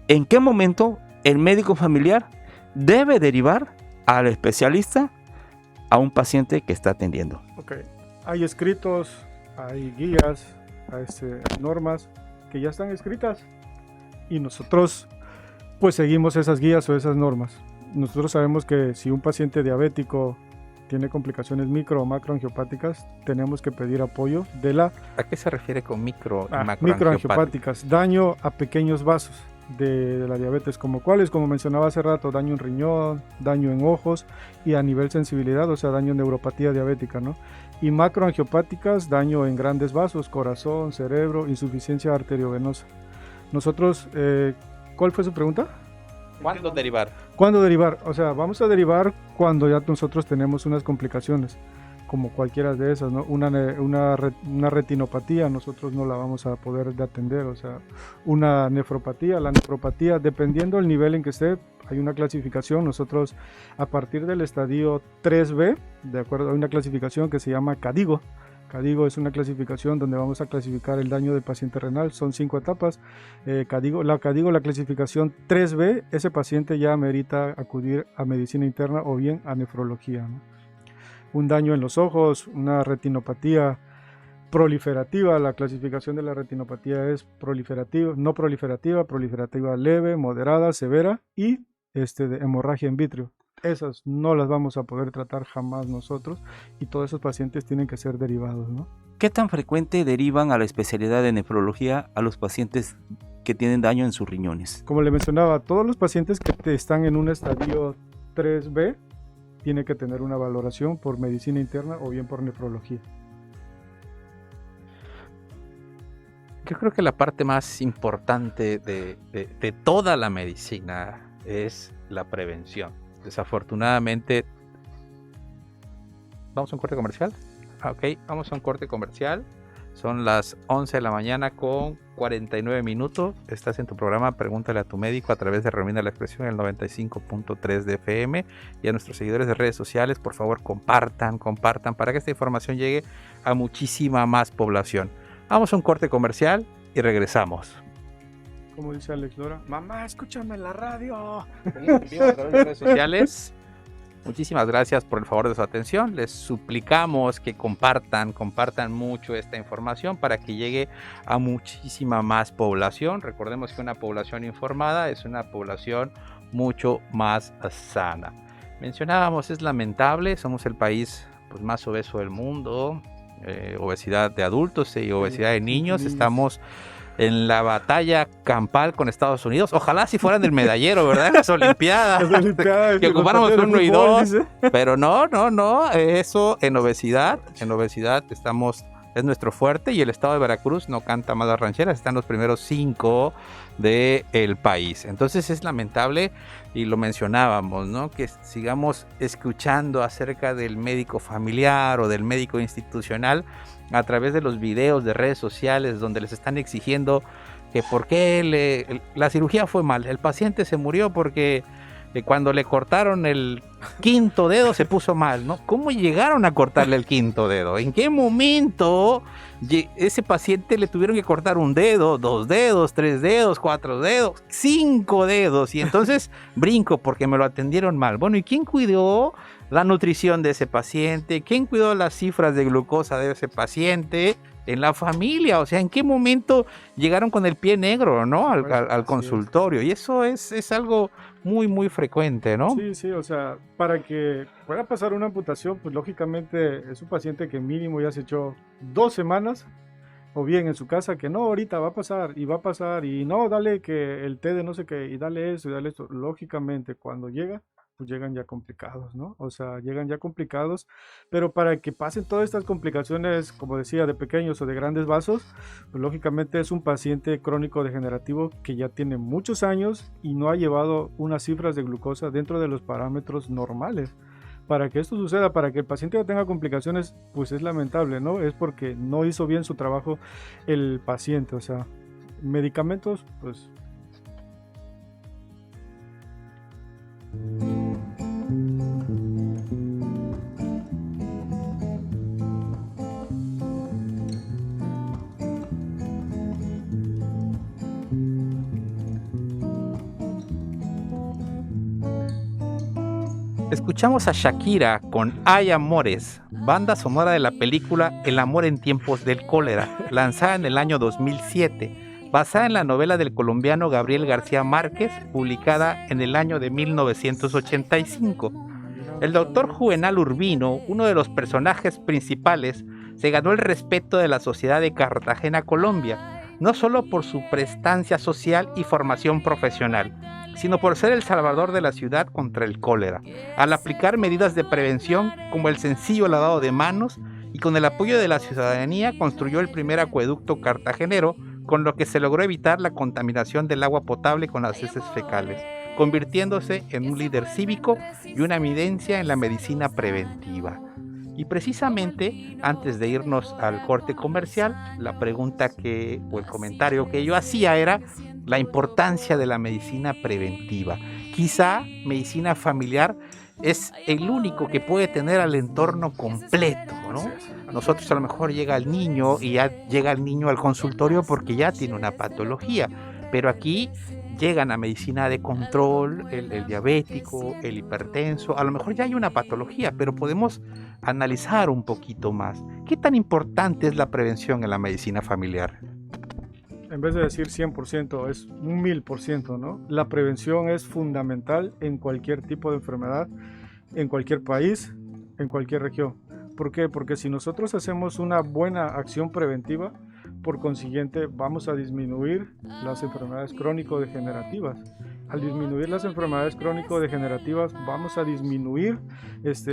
¿En qué momento el médico familiar debe derivar al especialista a un paciente que está atendiendo? Ok. Hay escritos, hay guías, hay normas que ya están escritas y nosotros pues seguimos esas guías o esas normas. Nosotros sabemos que si un paciente diabético tiene complicaciones micro o macroangiopáticas, tenemos que pedir apoyo de la ¿A qué se refiere con micro y macroangiopáticas? microangiopáticas, daño a pequeños vasos de la diabetes, como cuáles, como mencionaba hace rato, daño en riñón, daño en ojos y a nivel sensibilidad, o sea, daño en neuropatía diabética, ¿no? Y macroangiopáticas, daño en grandes vasos, corazón, cerebro, insuficiencia arteriovenosa. Nosotros, ¿cuál fue su pregunta? ¿Cuándo derivar? ¿Cuándo derivar? O sea, vamos a derivar cuando ya nosotros tenemos unas complicaciones, como cualquiera de esas, ¿no? Una retinopatía, nosotros no la vamos a poder atender, o sea, una nefropatía, la nefropatía, dependiendo del nivel en que esté, hay una clasificación, nosotros a partir del estadio 3B, de acuerdo, hay una clasificación que se llama CADIGO. CADIGO es una clasificación donde vamos a clasificar el daño del paciente renal, son 5 etapas. La clasificación 3B, ese paciente ya amerita acudir a medicina interna o bien a nefrología, ¿no? Un daño en los ojos, una retinopatía proliferativa, la clasificación de la retinopatía es proliferativa, no proliferativa, proliferativa leve, moderada, severa y de hemorragia en vitrio. Esas no las vamos a poder tratar jamás nosotros y todos esos pacientes tienen que ser derivados, ¿no? ¿Qué tan frecuente derivan a la especialidad de nefrología a los pacientes que tienen daño en sus riñones? Como le mencionaba, todos los pacientes que están en un estadio 3B tienen que tener una valoración por medicina interna o bien por nefrología. Yo creo que la parte más importante de toda la medicina es la prevención. Desafortunadamente, ¿vamos a un corte comercial? Ok, vamos a un corte comercial. Son las 11 de la mañana con 49 minutos. Estás en tu programa Pregúntale a tu médico a través de Remina la Expresión, el 95.3 de FM. Y a nuestros seguidores de redes sociales, por favor, compartan para que esta información llegue a muchísima más población. Vamos a un corte comercial y regresamos. Como dice Alex Lora, mamá, escúchame en la radio. A través de redes sociales. Muchísimas gracias por el favor de su atención. Les suplicamos que compartan mucho esta información para que llegue a muchísima más población. Recordemos que una población informada es una población mucho más sana. Mencionábamos, es lamentable, somos el país más obeso del mundo, obesidad de adultos y obesidad de niños. Estamos en la batalla campal con Estados Unidos. Ojalá si fueran del medallero, ¿verdad? En las Olimpiadas. Que ocupáramos 1 y 2. Pero no. Eso en obesidad estamos, es nuestro fuerte, y el estado de Veracruz no canta más las rancheras, están los primeros 5 del país. Entonces es lamentable, y lo mencionábamos, ¿no? Que sigamos escuchando acerca del médico familiar o del médico institucional a través de los videos de redes sociales donde les están exigiendo que por qué la cirugía fue mal, el paciente se murió porque cuando le cortaron el 5º dedo se puso mal, ¿no? ¿Cómo llegaron a cortarle el 5º dedo? ¿En qué momento ese paciente le tuvieron que cortar 1 dedo, 2 dedos, 3 dedos, 4 dedos, 5 dedos? Y entonces brinco porque me lo atendieron mal. Bueno, ¿y quién cuidó la nutrición de ese paciente? ¿Quién cuidó las cifras de glucosa de ese paciente? En la familia, o sea, ¿en qué momento llegaron con el pie negro, ¿no? Al consultorio? Y eso es algo muy, muy frecuente, ¿no? Sí, o sea, para que pueda pasar una amputación, pues lógicamente es un paciente que mínimo ya se echó 2 semanas, o bien en su casa, que no, ahorita va a pasar, y no, dale que el té de no sé qué, y dale eso, y dale esto. Lógicamente, cuando llega, pues llegan ya complicados, ¿no? O sea, llegan ya complicados, pero para que pasen todas estas complicaciones, como decía, de pequeños o de grandes vasos, pues lógicamente es un paciente crónico degenerativo que ya tiene muchos años y no ha llevado unas cifras de glucosa dentro de los parámetros normales. Para que esto suceda, para que el paciente ya tenga complicaciones, pues es lamentable, ¿no? Es porque no hizo bien su trabajo el paciente, o sea, medicamentos, pues... Escuchamos a Shakira con Hay Amores, banda sonora de la película El amor en tiempos del cólera, lanzada en el año 2007, basada en la novela del colombiano Gabriel García Márquez, publicada en el año de 1985. El doctor Juvenal Urbino, uno de los personajes principales, se ganó el respeto de la sociedad de Cartagena, Colombia, no solo por su prestancia social y formación profesional, sino por ser el salvador de la ciudad contra el cólera, al aplicar medidas de prevención como el sencillo lavado de manos, y con el apoyo de la ciudadanía construyó el primer acueducto cartagenero, con lo que se logró evitar la contaminación del agua potable con las heces fecales, convirtiéndose en un líder cívico y una eminencia en la medicina preventiva. Y precisamente, antes de irnos al corte comercial, la pregunta o el comentario que yo hacía era la importancia de la medicina preventiva. Quizá medicina familiar es el único que puede tener al entorno completo, ¿no? Nosotros a lo mejor llega el niño y ya llega el niño al consultorio porque ya tiene una patología, pero aquí llegan a medicina de control, el diabético, el hipertenso, a lo mejor ya hay una patología, pero podemos analizar un poquito más. ¿Qué tan importante es la prevención en la medicina familiar? En vez de decir 100%, es un 1000%, ¿no? La prevención es fundamental en cualquier tipo de enfermedad, en cualquier país, en cualquier región. ¿Por qué? Porque si nosotros hacemos una buena acción preventiva, por consiguiente vamos a disminuir las enfermedades crónico-degenerativas. Al disminuir las enfermedades crónico-degenerativas, vamos a disminuir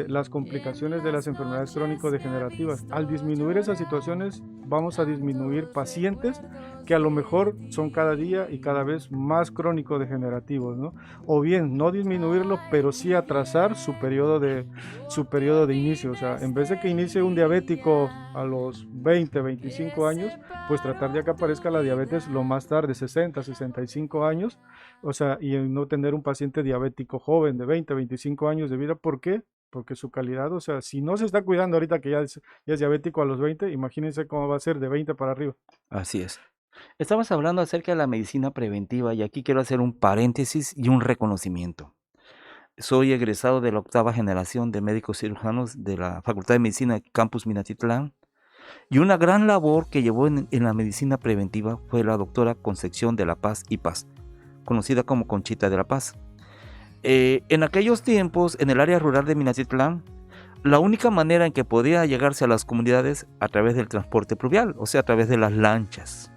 las complicaciones de las enfermedades crónico-degenerativas. Al disminuir esas situaciones, vamos a disminuir pacientes que a lo mejor son cada día y cada vez más crónico-degenerativos, ¿no? O bien, no disminuirlo, pero sí atrasar su periodo de inicio. O sea, en vez de que inicie un diabético a los 20, 25 años, pues tratar de que aparezca la diabetes lo más tarde, 60, 65 años, o sea, y no tener un paciente diabético joven de 20, 25 años de vida. ¿Por qué? Porque su calidad, o sea, si no se está cuidando ahorita que ya es diabético a los 20, imagínense cómo va a ser de 20 para arriba. Así es. Estabas hablando acerca de la medicina preventiva y aquí quiero hacer un paréntesis y un reconocimiento. Soy egresado de la 8ª generación de médicos cirujanos de la Facultad de Medicina Campus Minatitlán, y una gran labor que llevó en la medicina preventiva fue la doctora Concepción de la Paz y Paz, conocida como Conchita de la Paz. En aquellos tiempos, en el área rural de Minatitlán, la única manera en que podía llegarse a las comunidades a través del transporte pluvial, o sea, a través de las lanchas.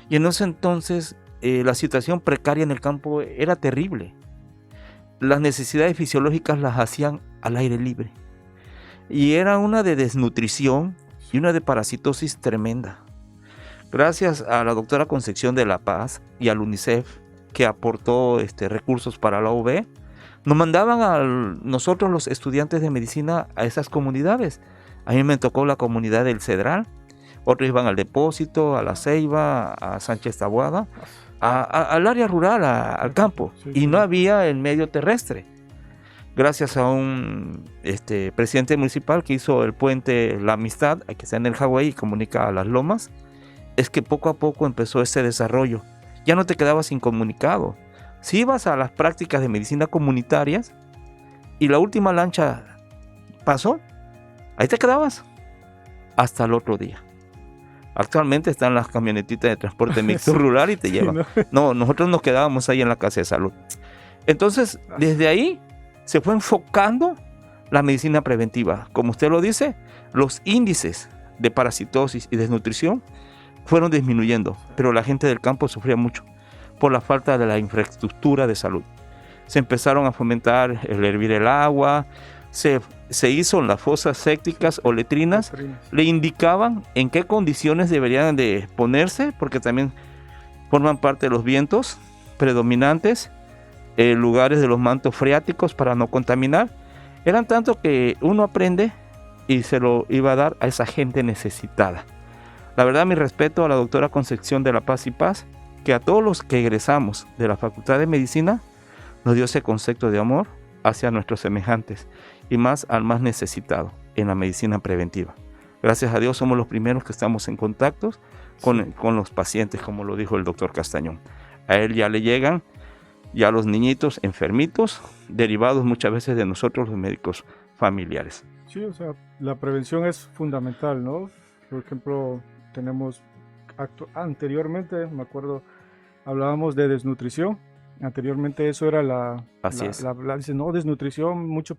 Y en ese entonces, la situación precaria en el campo era terrible. Las necesidades fisiológicas las hacían al aire libre. Y era una de desnutrición y una de parasitosis tremenda. Gracias a la doctora Concepción de la Paz y al UNICEF, que aportó recursos para la UV, nos mandaban a nosotros los estudiantes de medicina a esas comunidades. A mí me tocó la comunidad del Cedral, otros iban al Depósito, a La Ceiba, a Sánchez Taboada, al área rural, al campo, y no había el medio terrestre. Gracias a un presidente municipal que hizo el puente La Amistad, que está en el Hawái y comunica a las lomas, es que poco a poco empezó ese desarrollo. Ya no te quedabas incomunicado. Si ibas a las prácticas de medicina comunitarias y la última lancha pasó, ahí te quedabas hasta el otro día. Actualmente están las camionetitas de transporte mixto rural y te llevan. No, nosotros nos quedábamos ahí en la casa de salud. Entonces, desde ahí se fue enfocando la medicina preventiva. Como usted lo dice, los índices de parasitosis y desnutrición fueron disminuyendo, pero la gente del campo sufría mucho por la falta de la infraestructura de salud. Se empezaron a fomentar el hervir el agua, se hizo las fosas sépticas o letrinas, le indicaban en qué condiciones deberían de ponerse, porque también forman parte de los vientos predominantes, lugares de los mantos freáticos para no contaminar. Eran tanto que uno aprende y se lo iba a dar a esa gente necesitada. La verdad, mi respeto a la doctora Concepción de la Paz y Paz, que a todos los que egresamos de la Facultad de Medicina nos dio ese concepto de amor hacia nuestros semejantes y más al más necesitado en la medicina preventiva. Gracias a Dios somos los primeros que estamos en contacto con los pacientes, como lo dijo el doctor Castañón. A él ya le llegan ya los niñitos enfermitos, derivados muchas veces de nosotros los médicos familiares. Sí, o sea, la prevención es fundamental, ¿no? Por ejemplo, tenemos anteriormente, me acuerdo, hablábamos de desnutrición Anteriormente eso era Así es. dice, no, desnutrición, muchos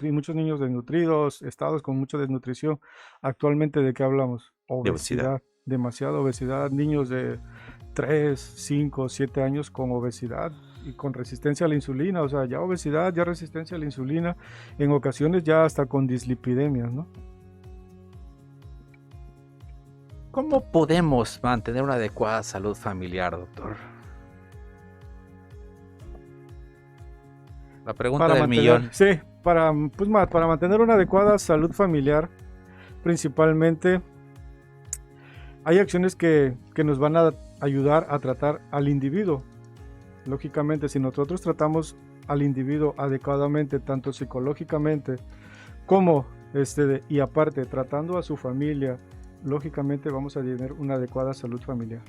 muchos niños desnutridos, estados con mucha desnutrición. Actualmente, ¿de qué hablamos? De obesidad. Demasiada obesidad, niños de 3, 5, 7 años con obesidad y con resistencia a la insulina, o sea, ya obesidad, ya resistencia a la insulina, en ocasiones ya hasta con dislipidemias, ¿no? ¿Cómo podemos mantener una adecuada salud familiar, doctor? La pregunta del millón. Sí, para mantener una adecuada salud familiar, principalmente hay acciones que nos van a ayudar a tratar al individuo. Lógicamente, si nosotros tratamos al individuo adecuadamente, tanto psicológicamente como y aparte tratando a su familia, lógicamente vamos a tener una adecuada salud familiar.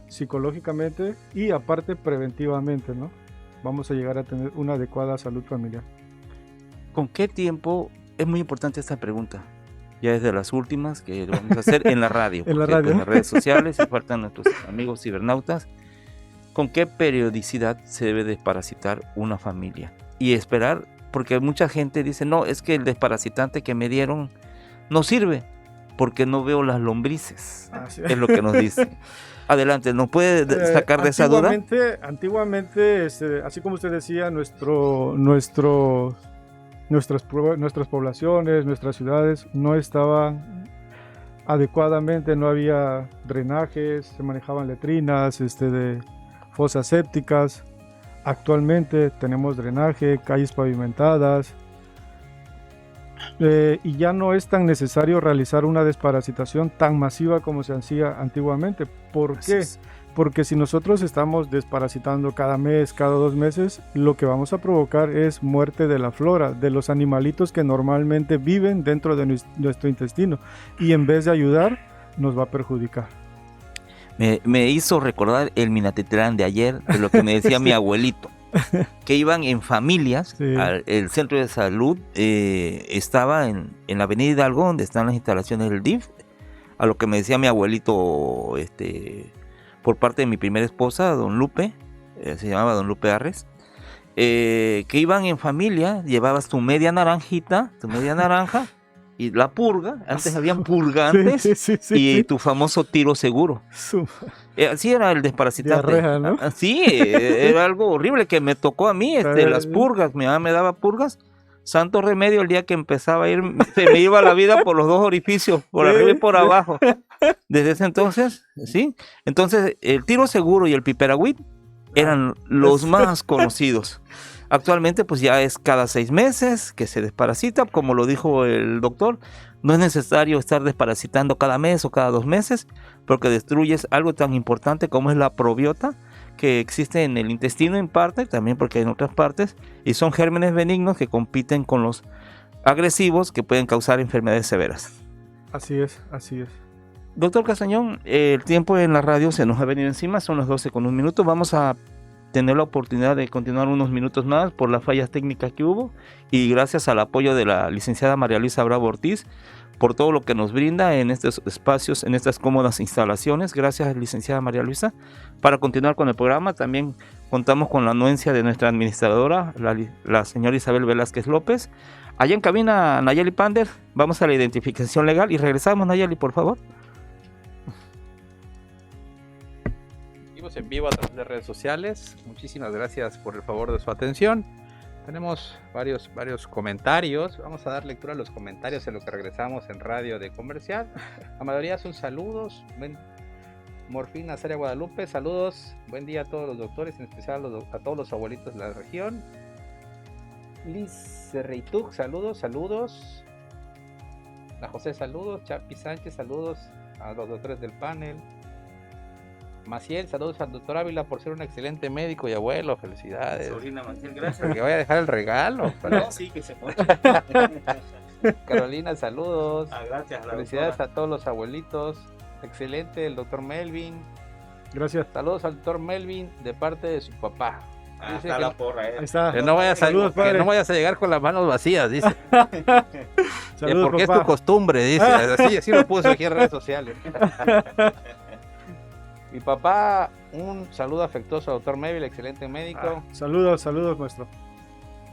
Psicológicamente y aparte preventivamente, ¿no? Vamos a llegar a tener una adecuada salud familiar. ¿Con qué tiempo? Es muy importante esta pregunta. Ya es de las últimas que lo vamos a hacer en la radio. En la radio. En las redes sociales, y faltan nuestros amigos cibernautas. ¿Con qué periodicidad se debe desparasitar una familia? Y esperar, porque mucha gente dice, no, es que el desparasitante que me dieron no sirve, porque no veo las lombrices. Sí. Es lo que nos dice. Adelante, ¿nos puede sacar de esa duda? Antiguamente, así como usted decía, nuestras poblaciones, nuestras ciudades no estaban adecuadamente, no había drenajes, se manejaban letrinas, de fosas sépticas. Actualmente tenemos drenaje, calles pavimentadas, y ya no es tan necesario realizar una desparasitación tan masiva como se hacía antiguamente. ¿Por qué? Porque si nosotros estamos desparasitando cada mes, cada 2 meses, lo que vamos a provocar es muerte de la flora, de los animalitos que normalmente viven dentro de nuestro intestino, y en vez de ayudar, nos va a perjudicar. Me hizo recordar el Minatitlán de ayer, de lo que me decía mi abuelito, que iban en familias, Sí. El centro de salud estaba en la avenida Hidalgo, donde están las instalaciones del DIF, a lo que me decía mi abuelito, por parte de mi primera esposa, don Lupe, se llamaba don Lupe Arres, que iban en familia, llevabas tu media naranja, y la purga, antes habían purgantes, Sí. y tu famoso tiro seguro. Así era el desparasitante. Diarrea, ¿no? Sí, era algo horrible que me tocó a mí, las purgas, mi mamá me daba purgas. Santo remedio, el día que empezaba a ir, se me iba la vida por los 2 orificios, por arriba y por abajo. Desde ese entonces, ¿sí? Entonces, el tiro seguro y el piperagüit eran los más conocidos. Actualmente, pues ya es cada 6 meses que se desparasita, como lo dijo el doctor. No es necesario estar desparasitando cada mes o cada 2 meses, porque destruyes algo tan importante como es la probiota, que existe en el intestino en parte, también porque hay en otras partes, y son gérmenes benignos que compiten con los agresivos que pueden causar enfermedades severas. Así es. Doctor Castañón, el tiempo en la radio se nos ha venido encima, son las 12:01. Vamos a tener la oportunidad de continuar unos minutos más por las fallas técnicas que hubo, y gracias al apoyo de la licenciada María Luisa Bravo Ortiz por todo lo que nos brinda en estos espacios, en estas cómodas instalaciones. Gracias, licenciada María Luisa. Para continuar con el programa, también contamos con la anuencia de nuestra administradora, la señora Isabel Velázquez López. Allá en cabina, Nayeli Pander, vamos a la identificación legal y regresamos. Nayeli, por favor. En vivo a través de redes sociales. Muchísimas gracias por el favor de su atención. Tenemos varios comentarios. Vamos a dar lectura a los comentarios en lo que regresamos en Radio de Comercial. La mayoría son saludos. Morfina Nazaria Guadalupe, saludos. Buen día a todos los doctores, en especial a todos los abuelitos de la región. Liz Reitug, saludos. La José, saludos. Chapi Sánchez, saludos a los doctores del panel. Maciel, saludos al doctor Ávila por ser un excelente médico y abuelo, felicidades. Sobrina Maciel, gracias. Porque voy a dejar el regalo. No, sí, que se puede. Carolina, saludos. Gracias. Felicidades a todos los abuelitos. Excelente, el doctor Melvin. Gracias. Saludos al doctor Melvin de parte de su papá. Dice Está que la porra, Ahí está. que no vayas Saludos, que padre. no vayas a llegar con las manos vacías, dice. Saludos, Porque papá. es tu costumbre, dice. Así lo puso aquí en redes sociales. Mi papá un saludo afectuoso al doctor Melvin, excelente médico. Saludos, maestro.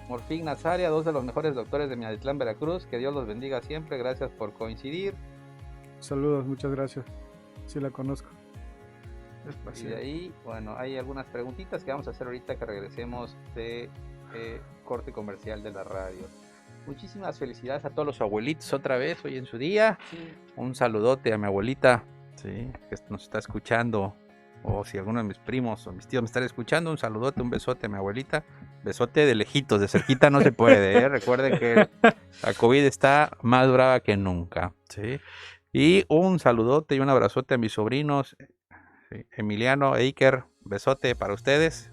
Morfín Nazaria, 2 de los mejores doctores de Miatitlán, Veracruz. Que Dios los bendiga siempre. Gracias por coincidir. Saludos, muchas gracias. Sí la conozco. Y de ahí, bueno, hay algunas preguntitas que vamos a hacer ahorita que regresemos de corte comercial de la radio. Muchísimas felicidades a todos los abuelitos otra vez hoy en su día. Un saludote a mi abuelita, sí, que nos está escuchando. O si alguno de mis primos o mis tíos me están escuchando, un saludote, un besote a mi abuelita. Besote de lejitos, de cerquita no se puede, ¿eh? Recuerden que la COVID está más brava que nunca, ¿sí? Y un saludote y un abrazote a mis sobrinos, sí, Emiliano e Iker, besote para ustedes.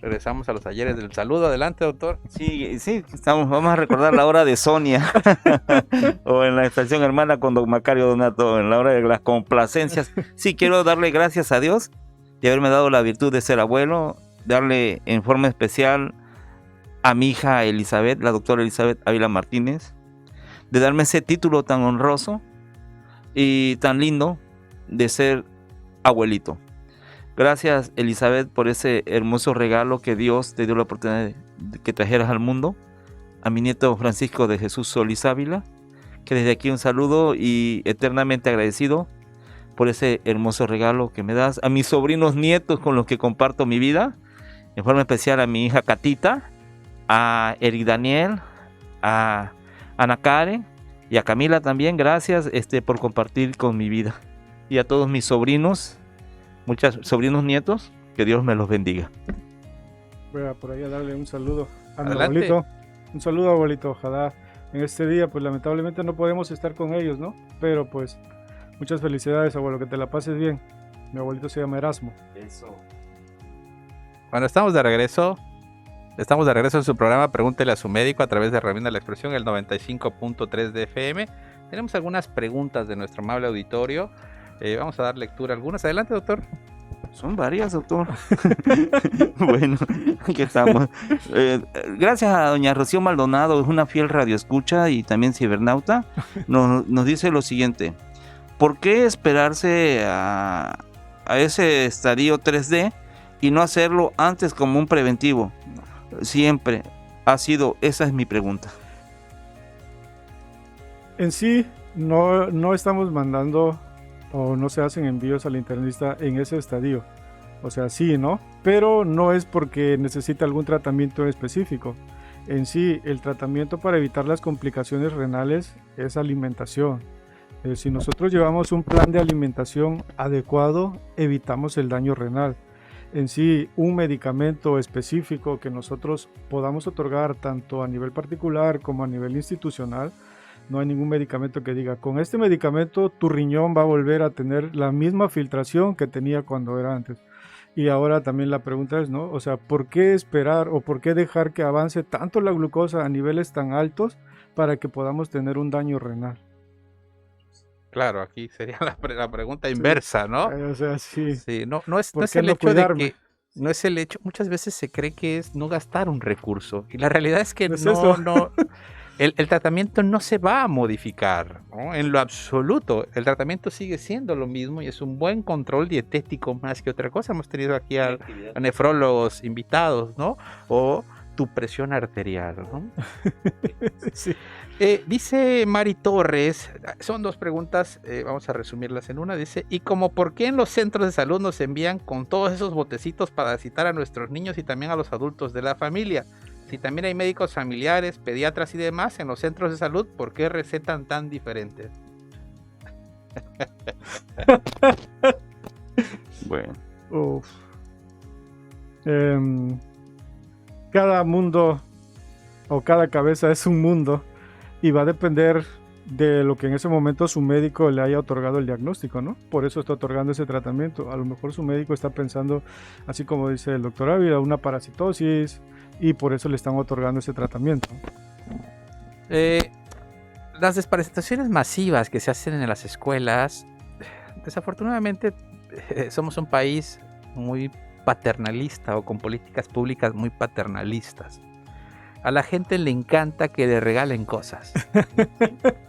Regresamos a los talleres del saludo. Adelante, doctor. Sí, vamos a recordar la hora de Sonia o en la estación hermana con don Macario Donato, en la hora de las complacencias. Sí, quiero darle gracias a Dios de haberme dado la virtud de ser abuelo, darle en forma especial a mi hija Elizabeth, la doctora Elizabeth Ávila Martínez, de darme ese título tan honroso y tan lindo de ser abuelito. Gracias, Elizabeth, por ese hermoso regalo que Dios te dio la oportunidad de que trajeras al mundo. A mi nieto Francisco de Jesús Solís Ávila, que desde aquí un saludo y eternamente agradecido por ese hermoso regalo que me das. A mis sobrinos nietos con los que comparto mi vida, en forma especial a mi hija Catita, a Eric Daniel, a Ana Karen y a Camila también. Gracias por compartir con mi vida. Y a todos mis sobrinos, muchos sobrinos nietos, que Dios me los bendiga. Voy a por ahí a darle un saludo a mi Adelante. abuelito. Un saludo, abuelito. Ojalá en este día, pues lamentablemente no podemos estar con ellos, ¿no? Pero pues muchas felicidades, abuelo, que te la pases bien. Mi abuelito se llama Erasmo. Eso. Bueno, estamos de regreso. Estamos de regreso en su programa Pregúntele a su médico a través de Revienda la Expresión, el 95.3 de FM. Tenemos algunas preguntas de nuestro amable auditorio. Vamos a dar lectura a algunas. Adelante, doctor. Son varias, doctor. Bueno, aquí estamos. Gracias a doña Rocío Maldonado, es una fiel radioescucha y también cibernauta. Nos dice lo siguiente: ¿por qué esperarse a ese estadio 3D y no hacerlo antes como un preventivo? Siempre ha sido, esa es mi pregunta. En sí, no estamos mandando o no se hacen envíos al internista en ese estadio. O sea, sí, ¿no? Pero no es porque necesita algún tratamiento específico. En sí, el tratamiento para evitar las complicaciones renales es alimentación. Si nosotros llevamos un plan de alimentación adecuado, evitamos el daño renal. En sí, un medicamento específico que nosotros podamos otorgar tanto a nivel particular como a nivel institucional, no hay ningún medicamento que diga, con este medicamento tu riñón va a volver a tener la misma filtración que tenía cuando era antes. Y ahora también la pregunta es, ¿no? O sea, ¿por qué esperar o por qué dejar que avance tanto la glucosa a niveles tan altos para que podamos tener un daño renal? Claro, aquí sería la pregunta inversa, ¿no? O sea, sí. Sí, no es ¿Por qué el no hecho de cuidarme? que no es el hecho, muchas veces se cree que es no gastar un recurso y la realidad es que ¿No es eso? el tratamiento no se va a modificar, ¿no? En lo absoluto. El tratamiento sigue siendo lo mismo y es un buen control dietético más que otra cosa. Hemos tenido aquí a nefrólogos invitados, ¿no? O tu presión arterial, ¿no? Sí. Dice Mari Torres, son dos preguntas, vamos a resumirlas en una. Dice, ¿y como por qué en los centros de salud nos envían con todos esos botecitos para citar a nuestros niños y también a los adultos de la familia? Si también hay médicos familiares, pediatras y demás en los centros de salud, ¿por qué recetan tan diferentes? Bueno. Uf. Cada mundo o cada cabeza es un mundo y va a depender de lo que en ese momento su médico le haya otorgado el diagnóstico, ¿no? Por eso está otorgando ese tratamiento. A lo mejor su médico está pensando, así como dice el doctor Ávila, una parasitosis y por eso le están otorgando ese tratamiento. Las desparasitaciones masivas que se hacen en las escuelas, desafortunadamente somos un país muy paternalista o con políticas públicas muy paternalistas. A la gente le encanta que le regalen cosas.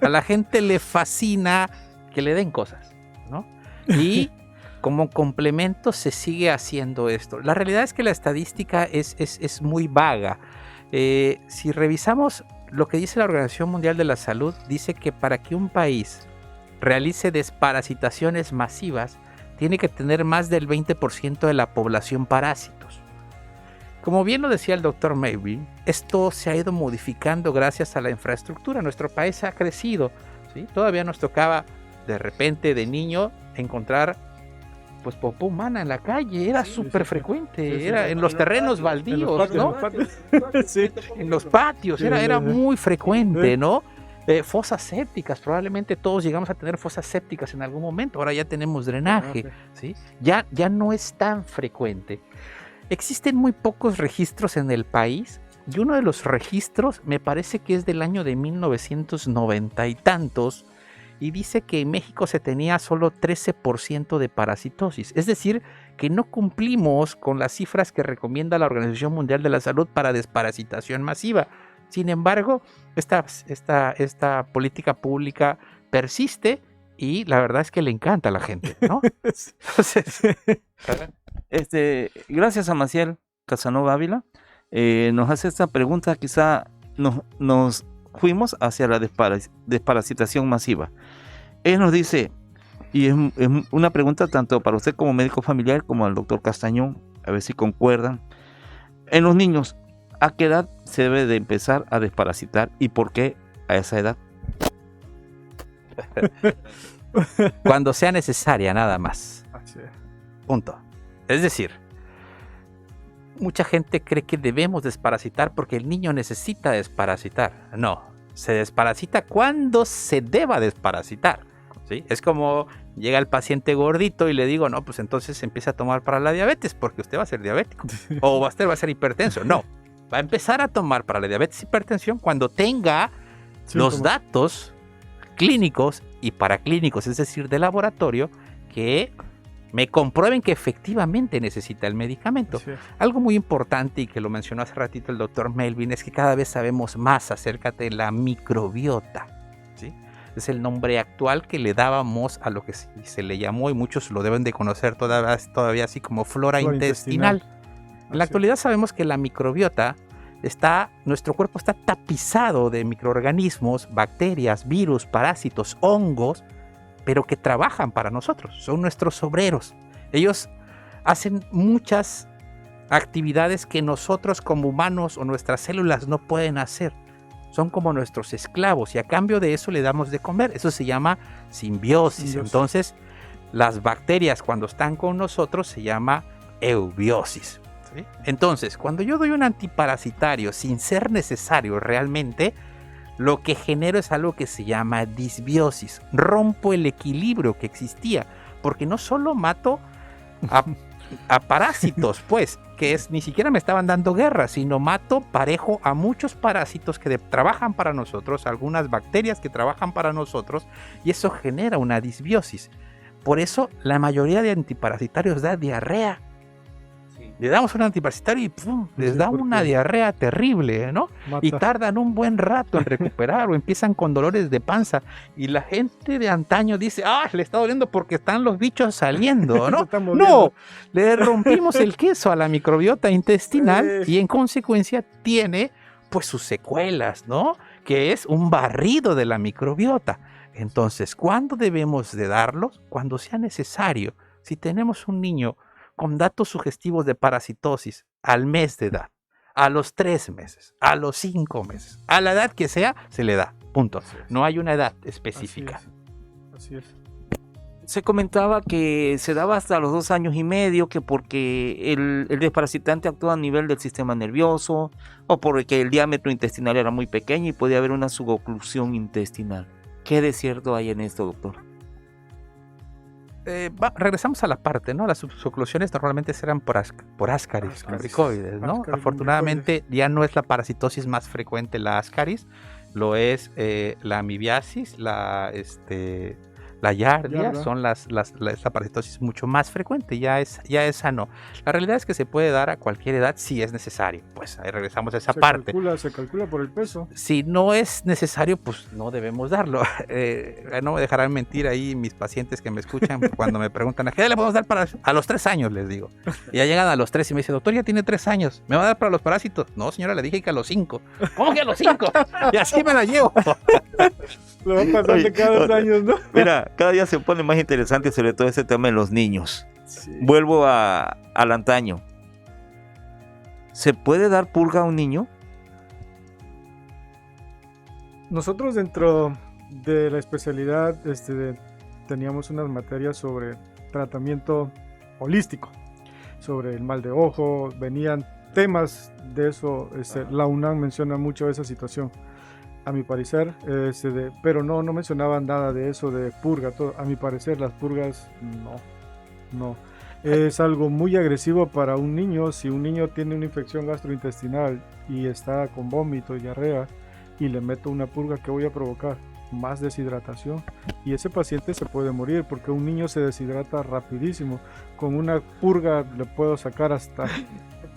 A la gente le fascina que le den cosas, ¿no? Y como complemento se sigue haciendo esto. La realidad es que la estadística es muy vaga. Si revisamos lo que dice la Organización Mundial de la Salud, dice que para que un país realice desparasitaciones masivas, tiene que tener más del 20% de la población parásitos. Como bien lo decía el doctor Melvin, esto se ha ido modificando gracias a la infraestructura. Nuestro país ha crecido, ¿sí? Todavía nos tocaba de repente de niño encontrar pues popó humana en la calle, era súper frecuente, era en los terrenos baldíos, ¿no? En los patios, era muy frecuente, ¿no? Fosas sépticas, probablemente todos llegamos a tener fosas sépticas en algún momento, ahora ya tenemos drenaje, ¿sí? Ya no es tan frecuente. Existen muy pocos registros en el país y uno de los registros me parece que es del año de 1990 y tantos y dice que en México se tenía solo 13% de parasitosis, es decir, que no cumplimos con las cifras que recomienda la Organización Mundial de la Salud para desparasitación masiva. Sin embargo, esta política pública persiste y la verdad es que le encanta a la gente, ¿no? Entonces, gracias a Maciel Casanova Ávila, nos hace esta pregunta, quizá nos fuimos hacia la desparasitación masiva. Él nos dice, y es una pregunta tanto para usted como médico familiar como al doctor Castañón, a ver si concuerdan. En los niños, ¿a qué edad se debe de empezar a desparasitar y por qué a esa edad? Cuando sea necesaria, nada más. Punto. Es decir, mucha gente cree que debemos desparasitar porque el niño necesita desparasitar. No, se desparasita cuando se deba desparasitar, ¿sí? Es como llega el paciente gordito y le digo, no, pues entonces empieza a tomar para la diabetes porque usted va a ser diabético o usted va a ser hipertenso. No, va a empezar a tomar para la diabetes y hipertensión cuando tenga los datos clínicos y paraclínicos, es decir, de laboratorio, que me comprueben que efectivamente necesita el medicamento. Algo muy importante y que lo mencionó hace ratito el doctor Melvin es que cada vez sabemos más acerca de la microbiota, ¿sí? Es el nombre actual que le dábamos a lo que se le llamó, y muchos lo deben de conocer todavía así como flora intestinal. En la actualidad sabemos que la microbiota nuestro cuerpo está tapizado de microorganismos, bacterias, virus, parásitos, hongos, pero que trabajan para nosotros, son nuestros obreros. Ellos hacen muchas actividades que nosotros como humanos o nuestras células no pueden hacer. Son como nuestros esclavos y a cambio de eso le damos de comer. Eso se llama simbiosis. Entonces, las bacterias cuando están con nosotros se llama eubiosis, ¿sí? Entonces, cuando yo doy un antiparasitario sin ser necesario realmente, lo que genero es algo que se llama disbiosis. Rompo el equilibrio que existía, porque no solo mato a parásitos, pues, ni siquiera me estaban dando guerra, sino mato parejo a muchos parásitos que trabajan para nosotros, algunas bacterias que trabajan para nosotros, y eso genera una disbiosis. Por eso la mayoría de antiparasitarios da diarrea. Le damos un antiparasitario y ¡pum!, les da una diarrea terrible, ¿no? Y tardan un buen rato en recuperar o empiezan con dolores de panza. Y la gente de antaño dice, le está doliendo porque están los bichos saliendo, ¿no? No, le rompimos el queso a la microbiota intestinal y en consecuencia tiene pues sus secuelas, ¿no? Que es un barrido de la microbiota. Entonces, ¿cuándo debemos de darlos? Cuando sea necesario. Si tenemos un niño con datos sugestivos de parasitosis al mes de edad, a los 3 meses, a los 5 meses, a la edad que sea, se le da, punto. No hay una edad específica. Así es. Se comentaba que se daba hasta los 2 años y medio, que porque el desparasitante actúa a nivel del sistema nervioso, o porque el diámetro intestinal era muy pequeño y podía haber una suboclusión intestinal. ¿Qué de cierto hay en esto, doctor? Regresamos a la parte, ¿no? Las suboclusiones normalmente serán por ascaris, lumbricoides, ¿no? Afortunadamente ya no es la parasitosis más frecuente la ascaris, lo es la amibiasis, la la yardia, Yarda. son la parasitosis mucho más frecuente, ya es sano. La realidad es que se puede dar a cualquier edad si es necesario. Pues ahí regresamos a esa parte. Se calcula por el peso. Si no es necesario, pues no debemos darlo. No me dejarán mentir ahí mis pacientes que me escuchan cuando me preguntan, ¿a qué edad le podemos dar a los 3 años? Les digo. Y ya llegan a los 3 y me dicen, doctor, ya tiene 3 años, ¿me va a dar para los parásitos? No, señora, le dije que a los 5. ¿Cómo que a los 5? Y así me la llevo. Lo va pasando Oye, cada 2 años, ¿no? Mira, cada día se pone más interesante sobre todo ese tema de los niños. Sí. Vuelvo al antaño. ¿Se puede dar purga a un niño? Nosotros dentro de la especialidad teníamos unas materias sobre tratamiento holístico, sobre el mal de ojo, venían temas de eso, la UNAM menciona mucho esa situación, a mi parecer, pero no mencionaban nada de eso de purga, a mi parecer las purgas no. Es algo muy agresivo para un niño. Si un niño tiene una infección gastrointestinal y está con vómito y diarrea y le meto una purga, ¿qué voy a provocar? Más deshidratación, y ese paciente se puede morir porque un niño se deshidrata rapidísimo. Con una purga le puedo sacar hasta...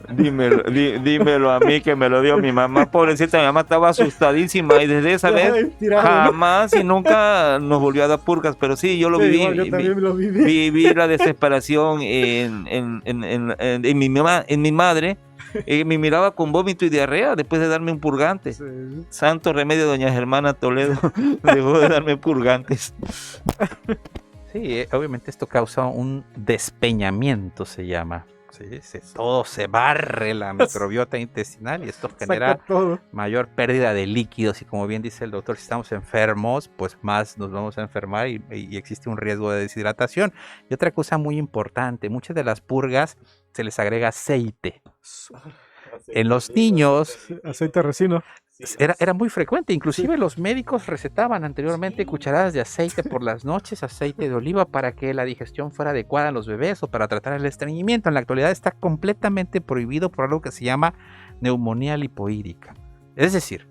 Dímelo a mí, que me lo dio mi mamá, pobrecita. Mi mamá estaba asustadísima y desde esa vez jamás y nunca nos volvió a dar purgas, pero sí, yo lo viví. Igual, yo también lo viví. Viví la desesperación en mi madre. Me miraba con vómito y diarrea después de darme un purgante. Sí. Santo remedio, doña Germana Toledo dejó de darme purgantes. Sí, obviamente esto causa un despeñamiento, se llama. Sí, todo se barre la microbiota intestinal y esto genera mayor pérdida de líquidos, y como bien dice el doctor, si estamos enfermos, pues más nos vamos a enfermar y existe un riesgo de deshidratación. Y otra cosa muy importante, muchas de las purgas se les agrega aceite. En los niños, aceite resino. Era muy frecuente, inclusive los médicos recetaban anteriormente cucharadas de aceite por las noches, aceite de oliva, para que la digestión fuera adecuada en los bebés o para tratar el estreñimiento. En la actualidad está completamente prohibido por algo que se llama neumonía lipohídrica. Es decir,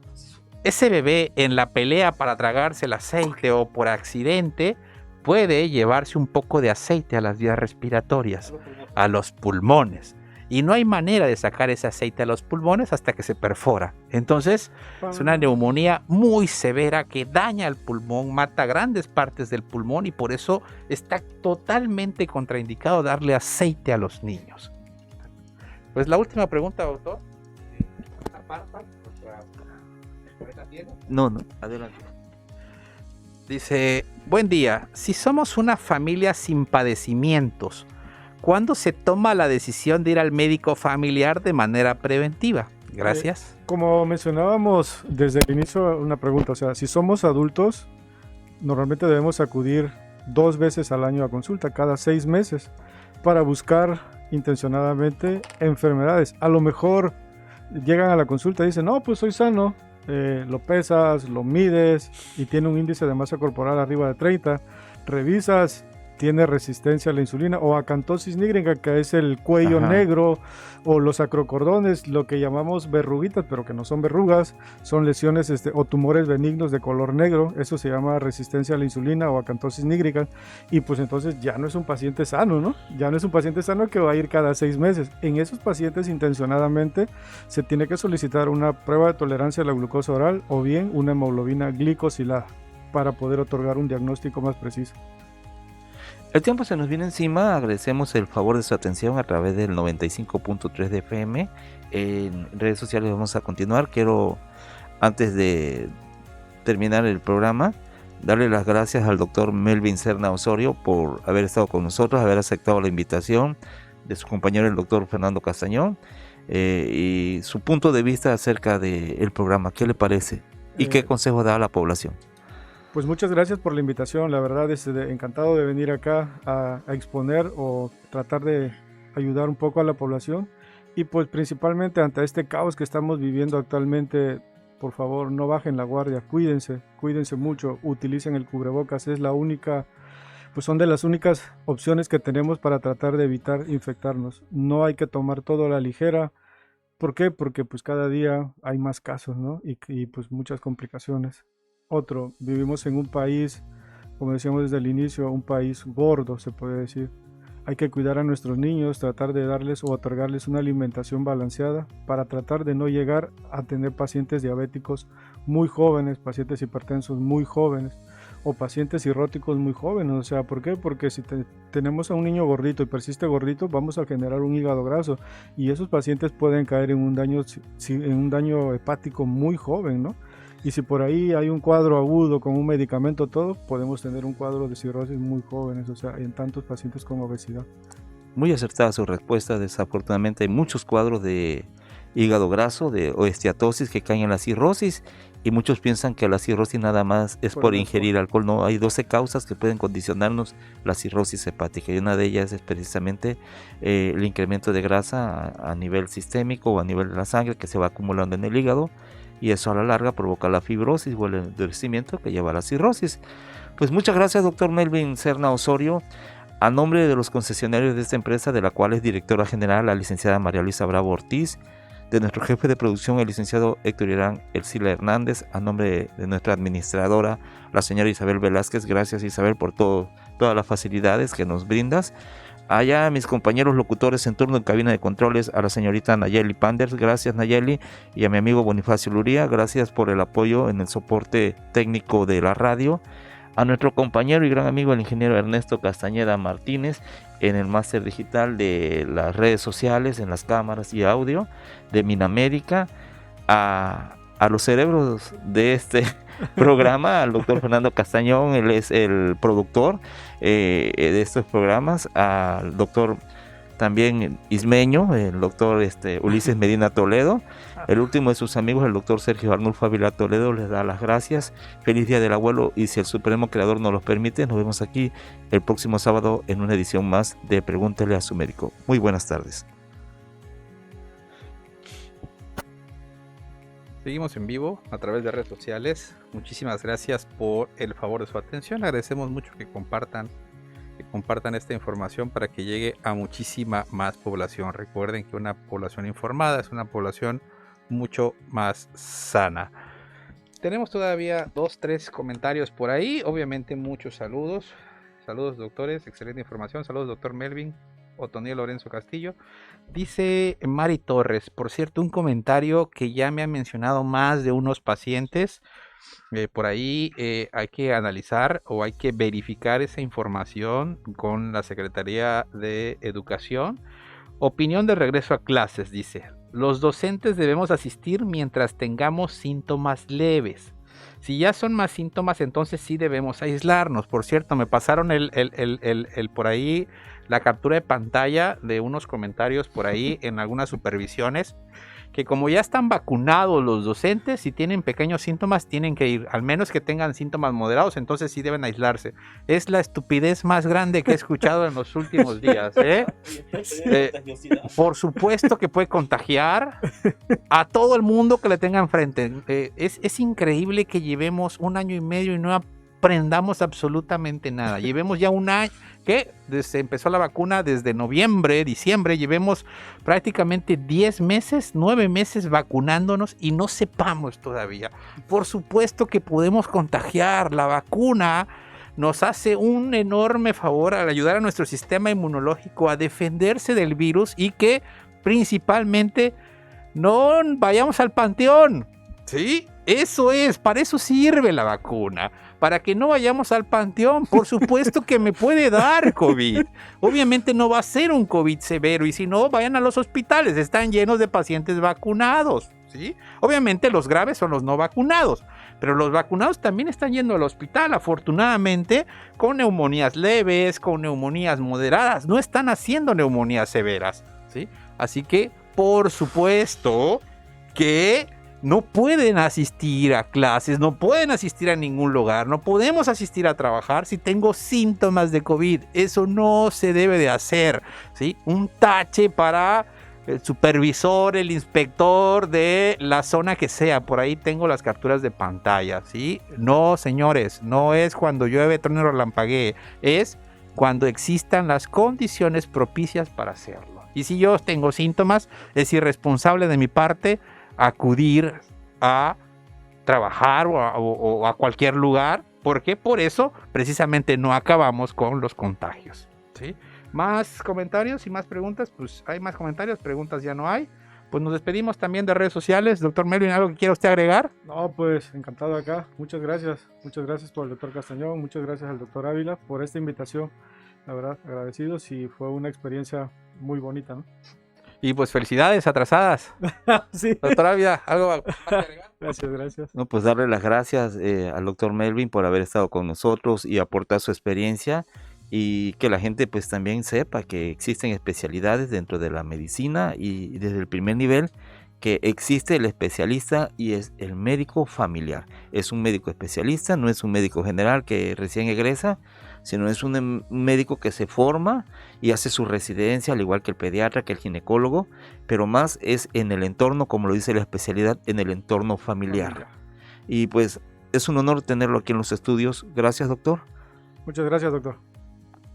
ese bebé en la pelea para tragarse el aceite o por accidente puede llevarse un poco de aceite a las vías respiratorias, a los pulmones. Y no hay manera de sacar ese aceite a los pulmones hasta que se perfora. Entonces, es una neumonía muy severa que daña el pulmón, mata grandes partes del pulmón, y por eso está totalmente contraindicado darle aceite a los niños. Pues la última pregunta, doctor. No, adelante. Dice, buen día, si somos una familia sin padecimientos, ¿cuándo se toma la decisión de ir al médico familiar de manera preventiva? Gracias. Como mencionábamos desde el inicio, una pregunta, o sea, si somos adultos, normalmente debemos acudir 2 veces al año a consulta, cada 6 meses, para buscar intencionadamente enfermedades. A lo mejor llegan a la consulta y dicen, no, pues soy sano, lo pesas, lo mides y tiene un índice de masa corporal arriba de 30, revisas, tiene resistencia a la insulina o acantosis nígrica, que es el cuello negro, o los acrocordones, lo que llamamos verruguitas, pero que no son verrugas, son lesiones o tumores benignos de color negro. Eso se llama resistencia a la insulina o acantosis nígrica, y pues entonces ya no es un paciente sano, ¿no? Ya no es un paciente sano que va a ir cada 6 meses. En esos pacientes intencionadamente se tiene que solicitar una prueba de tolerancia a la glucosa oral o bien una hemoglobina glicosilada para poder otorgar un diagnóstico más preciso. El tiempo se nos viene encima. Agradecemos el favor de su atención a través del 95.3 de FM. En redes sociales vamos a continuar. Quiero, antes de terminar el programa, darle las gracias al doctor Melvin Serna Osorio por haber estado con nosotros, haber aceptado la invitación de su compañero el doctor Fernando Castañón, y su punto de vista acerca del programa. ¿Qué le parece? ¿Y qué consejo da a la población? Pues muchas gracias por la invitación. La verdad es encantado de venir acá a exponer o tratar de ayudar un poco a la población, y pues principalmente ante este caos que estamos viviendo actualmente, por favor no bajen la guardia, cuídense mucho, utilicen el cubrebocas, es la única, pues son de las únicas opciones que tenemos para tratar de evitar infectarnos. No hay que tomar todo a la ligera. ¿Por qué? Porque pues cada día hay más casos, ¿no? Y pues muchas complicaciones. Vivimos en un país como decíamos desde el inicio, un país gordo, se puede decir. Hay que cuidar a nuestros niños, tratar de darles o otorgarles una alimentación balanceada para tratar de no llegar a tener pacientes diabéticos muy jóvenes, pacientes hipertensos muy jóvenes o pacientes cirróticos muy jóvenes. O sea, ¿por qué? Porque si tenemos a un niño gordito y persiste gordito, vamos a generar un hígado graso y esos pacientes pueden caer en un daño hepático muy joven, ¿no? Y si por ahí hay un cuadro agudo con un medicamento, todo, podemos tener un cuadro de cirrosis muy jóvenes, o sea, en tantos pacientes con obesidad. Muy acertada su respuesta. Desafortunadamente hay muchos cuadros de hígado graso, o esteatosis que caen en la cirrosis, y muchos piensan que la cirrosis nada más es por ingerir alcohol. No, hay 12 causas que pueden condicionarnos la cirrosis hepática, y una de ellas es precisamente el incremento de grasa a nivel sistémico o a nivel de la sangre que se va acumulando en el hígado, y eso a la larga provoca la fibrosis o el endurecimiento que lleva a la cirrosis. Pues muchas gracias, doctor Melvin Serna Osorio. A nombre de los concesionarios de esta empresa, de la cual es directora general la licenciada María Luisa Bravo Ortiz, de nuestro jefe de producción, el licenciado Héctor Irán Ercila Hernández, a nombre de nuestra administradora, la señora Isabel Velázquez, gracias Isabel por todas las facilidades que nos brindas. Allá a mis compañeros locutores en turno en cabina de controles, a la señorita Nayeli Panders, gracias Nayeli, y a mi amigo Bonifacio Luría, gracias por el apoyo en el soporte técnico de la radio. A nuestro compañero y gran amigo el ingeniero Ernesto Castañeda Martínez en el máster digital de las redes sociales, en las cámaras y audio de Minamérica. A los cerebros de este programa, al doctor Fernando Castañón, él es el productor de estos programas, al doctor también ismeño, el doctor Ulises Medina Toledo, el último de sus amigos, el doctor Sergio Arnulfo Ávila Toledo, les da las gracias. Feliz Día del Abuelo, y si el Supremo Creador nos lo permite, nos vemos aquí el próximo sábado en una edición más de Pregúntele a su médico. Muy buenas tardes. Seguimos en vivo a través de redes sociales. Muchísimas gracias por el favor de su atención. Agradecemos mucho que compartan esta información para que llegue a muchísima más población. Recuerden que una población informada es una población mucho más sana. Tenemos todavía 2-3 comentarios por ahí. Obviamente muchos saludos. Saludos doctores, excelente información. Saludos doctor Melvin. Otoniel Lorenzo Castillo. Dice Mari Torres, por cierto, un comentario que ya me han mencionado más de unos pacientes. Por ahí hay que analizar o hay que verificar esa información con la Secretaría de Educación. Opinión de regreso a clases, dice. Los docentes debemos asistir mientras tengamos síntomas leves. Si ya son más síntomas, entonces sí debemos aislarnos. Por cierto, me pasaron por ahí la captura de pantalla de unos comentarios por ahí en algunas supervisiones, que como ya están vacunados los docentes, si tienen pequeños síntomas tienen que ir, al menos que tengan síntomas moderados, entonces sí deben aislarse. Es la estupidez más grande que he escuchado en los últimos días, ¿eh? Por supuesto que puede contagiar a todo el mundo que le tenga enfrente. Es increíble que llevemos 1 año y medio y no aprendamos absolutamente nada. Llevemos ya 1 año, que desde empezó la vacuna desde noviembre, diciembre, llevemos prácticamente 10 meses, 9 meses vacunándonos y no sepamos todavía. Por supuesto que podemos contagiar. La vacuna nos hace un enorme favor al ayudar a nuestro sistema inmunológico a defenderse del virus y que principalmente no vayamos al panteón. ¿Sí? Eso es, para eso sirve la vacuna, para que no vayamos al panteón. Por supuesto que me puede dar COVID. Obviamente no va a ser un COVID severo, y si no, vayan a los hospitales, están llenos de pacientes vacunados, ¿sí? Obviamente los graves son los no vacunados, pero los vacunados también están yendo al hospital, afortunadamente, con neumonías leves, con neumonías moderadas, no están haciendo neumonías severas, ¿sí? Así que, por supuesto que no pueden asistir a clases, no pueden asistir a ningún lugar, no podemos asistir a trabajar si tengo síntomas de COVID. Eso no se debe de hacer, ¿sí? Un tache para el supervisor, el inspector de la zona que sea. Por ahí tengo las capturas de pantalla, ¿sí? No, señores, no es cuando llueve, truene o relampaguee, es cuando existan las condiciones propicias para hacerlo. Y si yo tengo síntomas, es irresponsable de mi parte acudir a trabajar o a cualquier lugar porque por eso precisamente no acabamos con los contagios, ¿sí? Más comentarios y más preguntas, pues hay más comentarios, preguntas ya no hay. Pues nos despedimos también de redes sociales. Doctor Melvin, ¿algo que quiera usted agregar? No, pues encantado acá. Muchas gracias por el doctor Castañón, muchas gracias al doctor Ávila por esta invitación. La verdad, agradecidos y fue una experiencia muy bonita, ¿no? Y pues felicidades atrasadas. Sí. Doctor Ávila, ¿algo más que agregar? Gracias. No, pues darle las gracias al doctor Melvin por haber estado con nosotros y aportar su experiencia, y que la gente pues también sepa que existen especialidades dentro de la medicina, y desde el primer nivel que existe el especialista y es el médico familiar. Es un médico especialista, no es un médico general que recién egresa, sino es un médico que se forma y hace su residencia, al igual que el pediatra, que el ginecólogo, pero más es en el entorno, como lo dice la especialidad, en el entorno familiar. Y pues es un honor tenerlo aquí en los estudios. Gracias, doctor. Muchas gracias, doctor.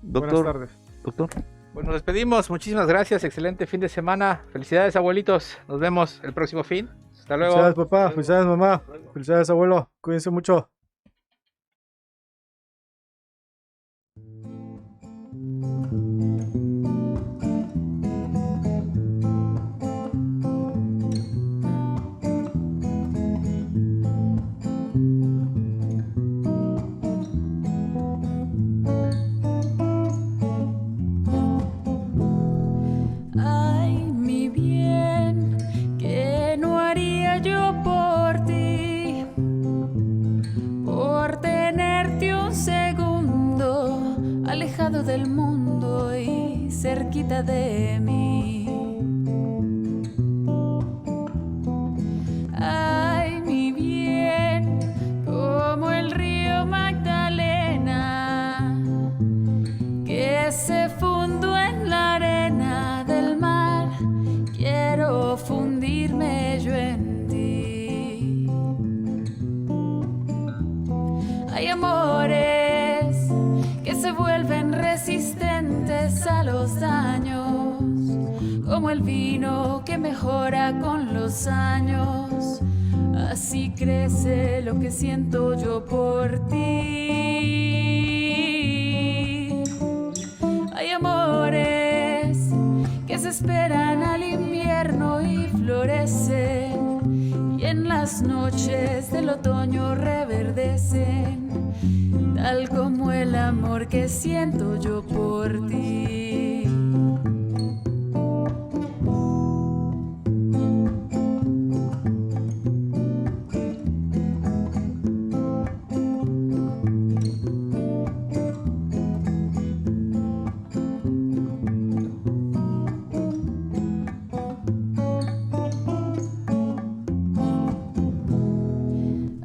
Doctor. Buenas tardes. Doctor. Bueno, nos despedimos. Muchísimas gracias. Excelente fin de semana. Felicidades, abuelitos. Nos vemos el próximo fin. Hasta luego. Felicidades, papá. Felicidades, mamá. Felicidades, abuelo. Cuídense mucho. Ay, mi bien, ¿qué no haría yo por ti? Por tenerte un segundo alejado del mundo y cerquita de mí. Ay, mi bien, como el río Magdalena, que se fundó en la arena del mar, quiero fundirme yo en ti. Hay amores que se vuelven resistentes a los daños, como el vino que mejora con los años. Así crece lo que siento yo por ti. Hay amores que se esperan al invierno y florecen, y en las noches del otoño reverdecen, tal como el amor que siento yo por ti.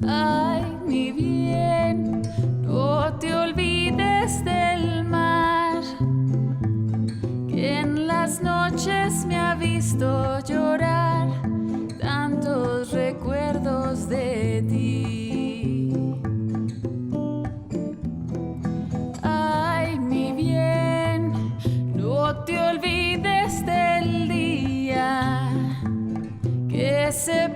Ay, mi bien, no te olvides del mar, que en las noches me ha visto llorar tantos recuerdos de ti. Ay, mi bien, no te olvides del día que se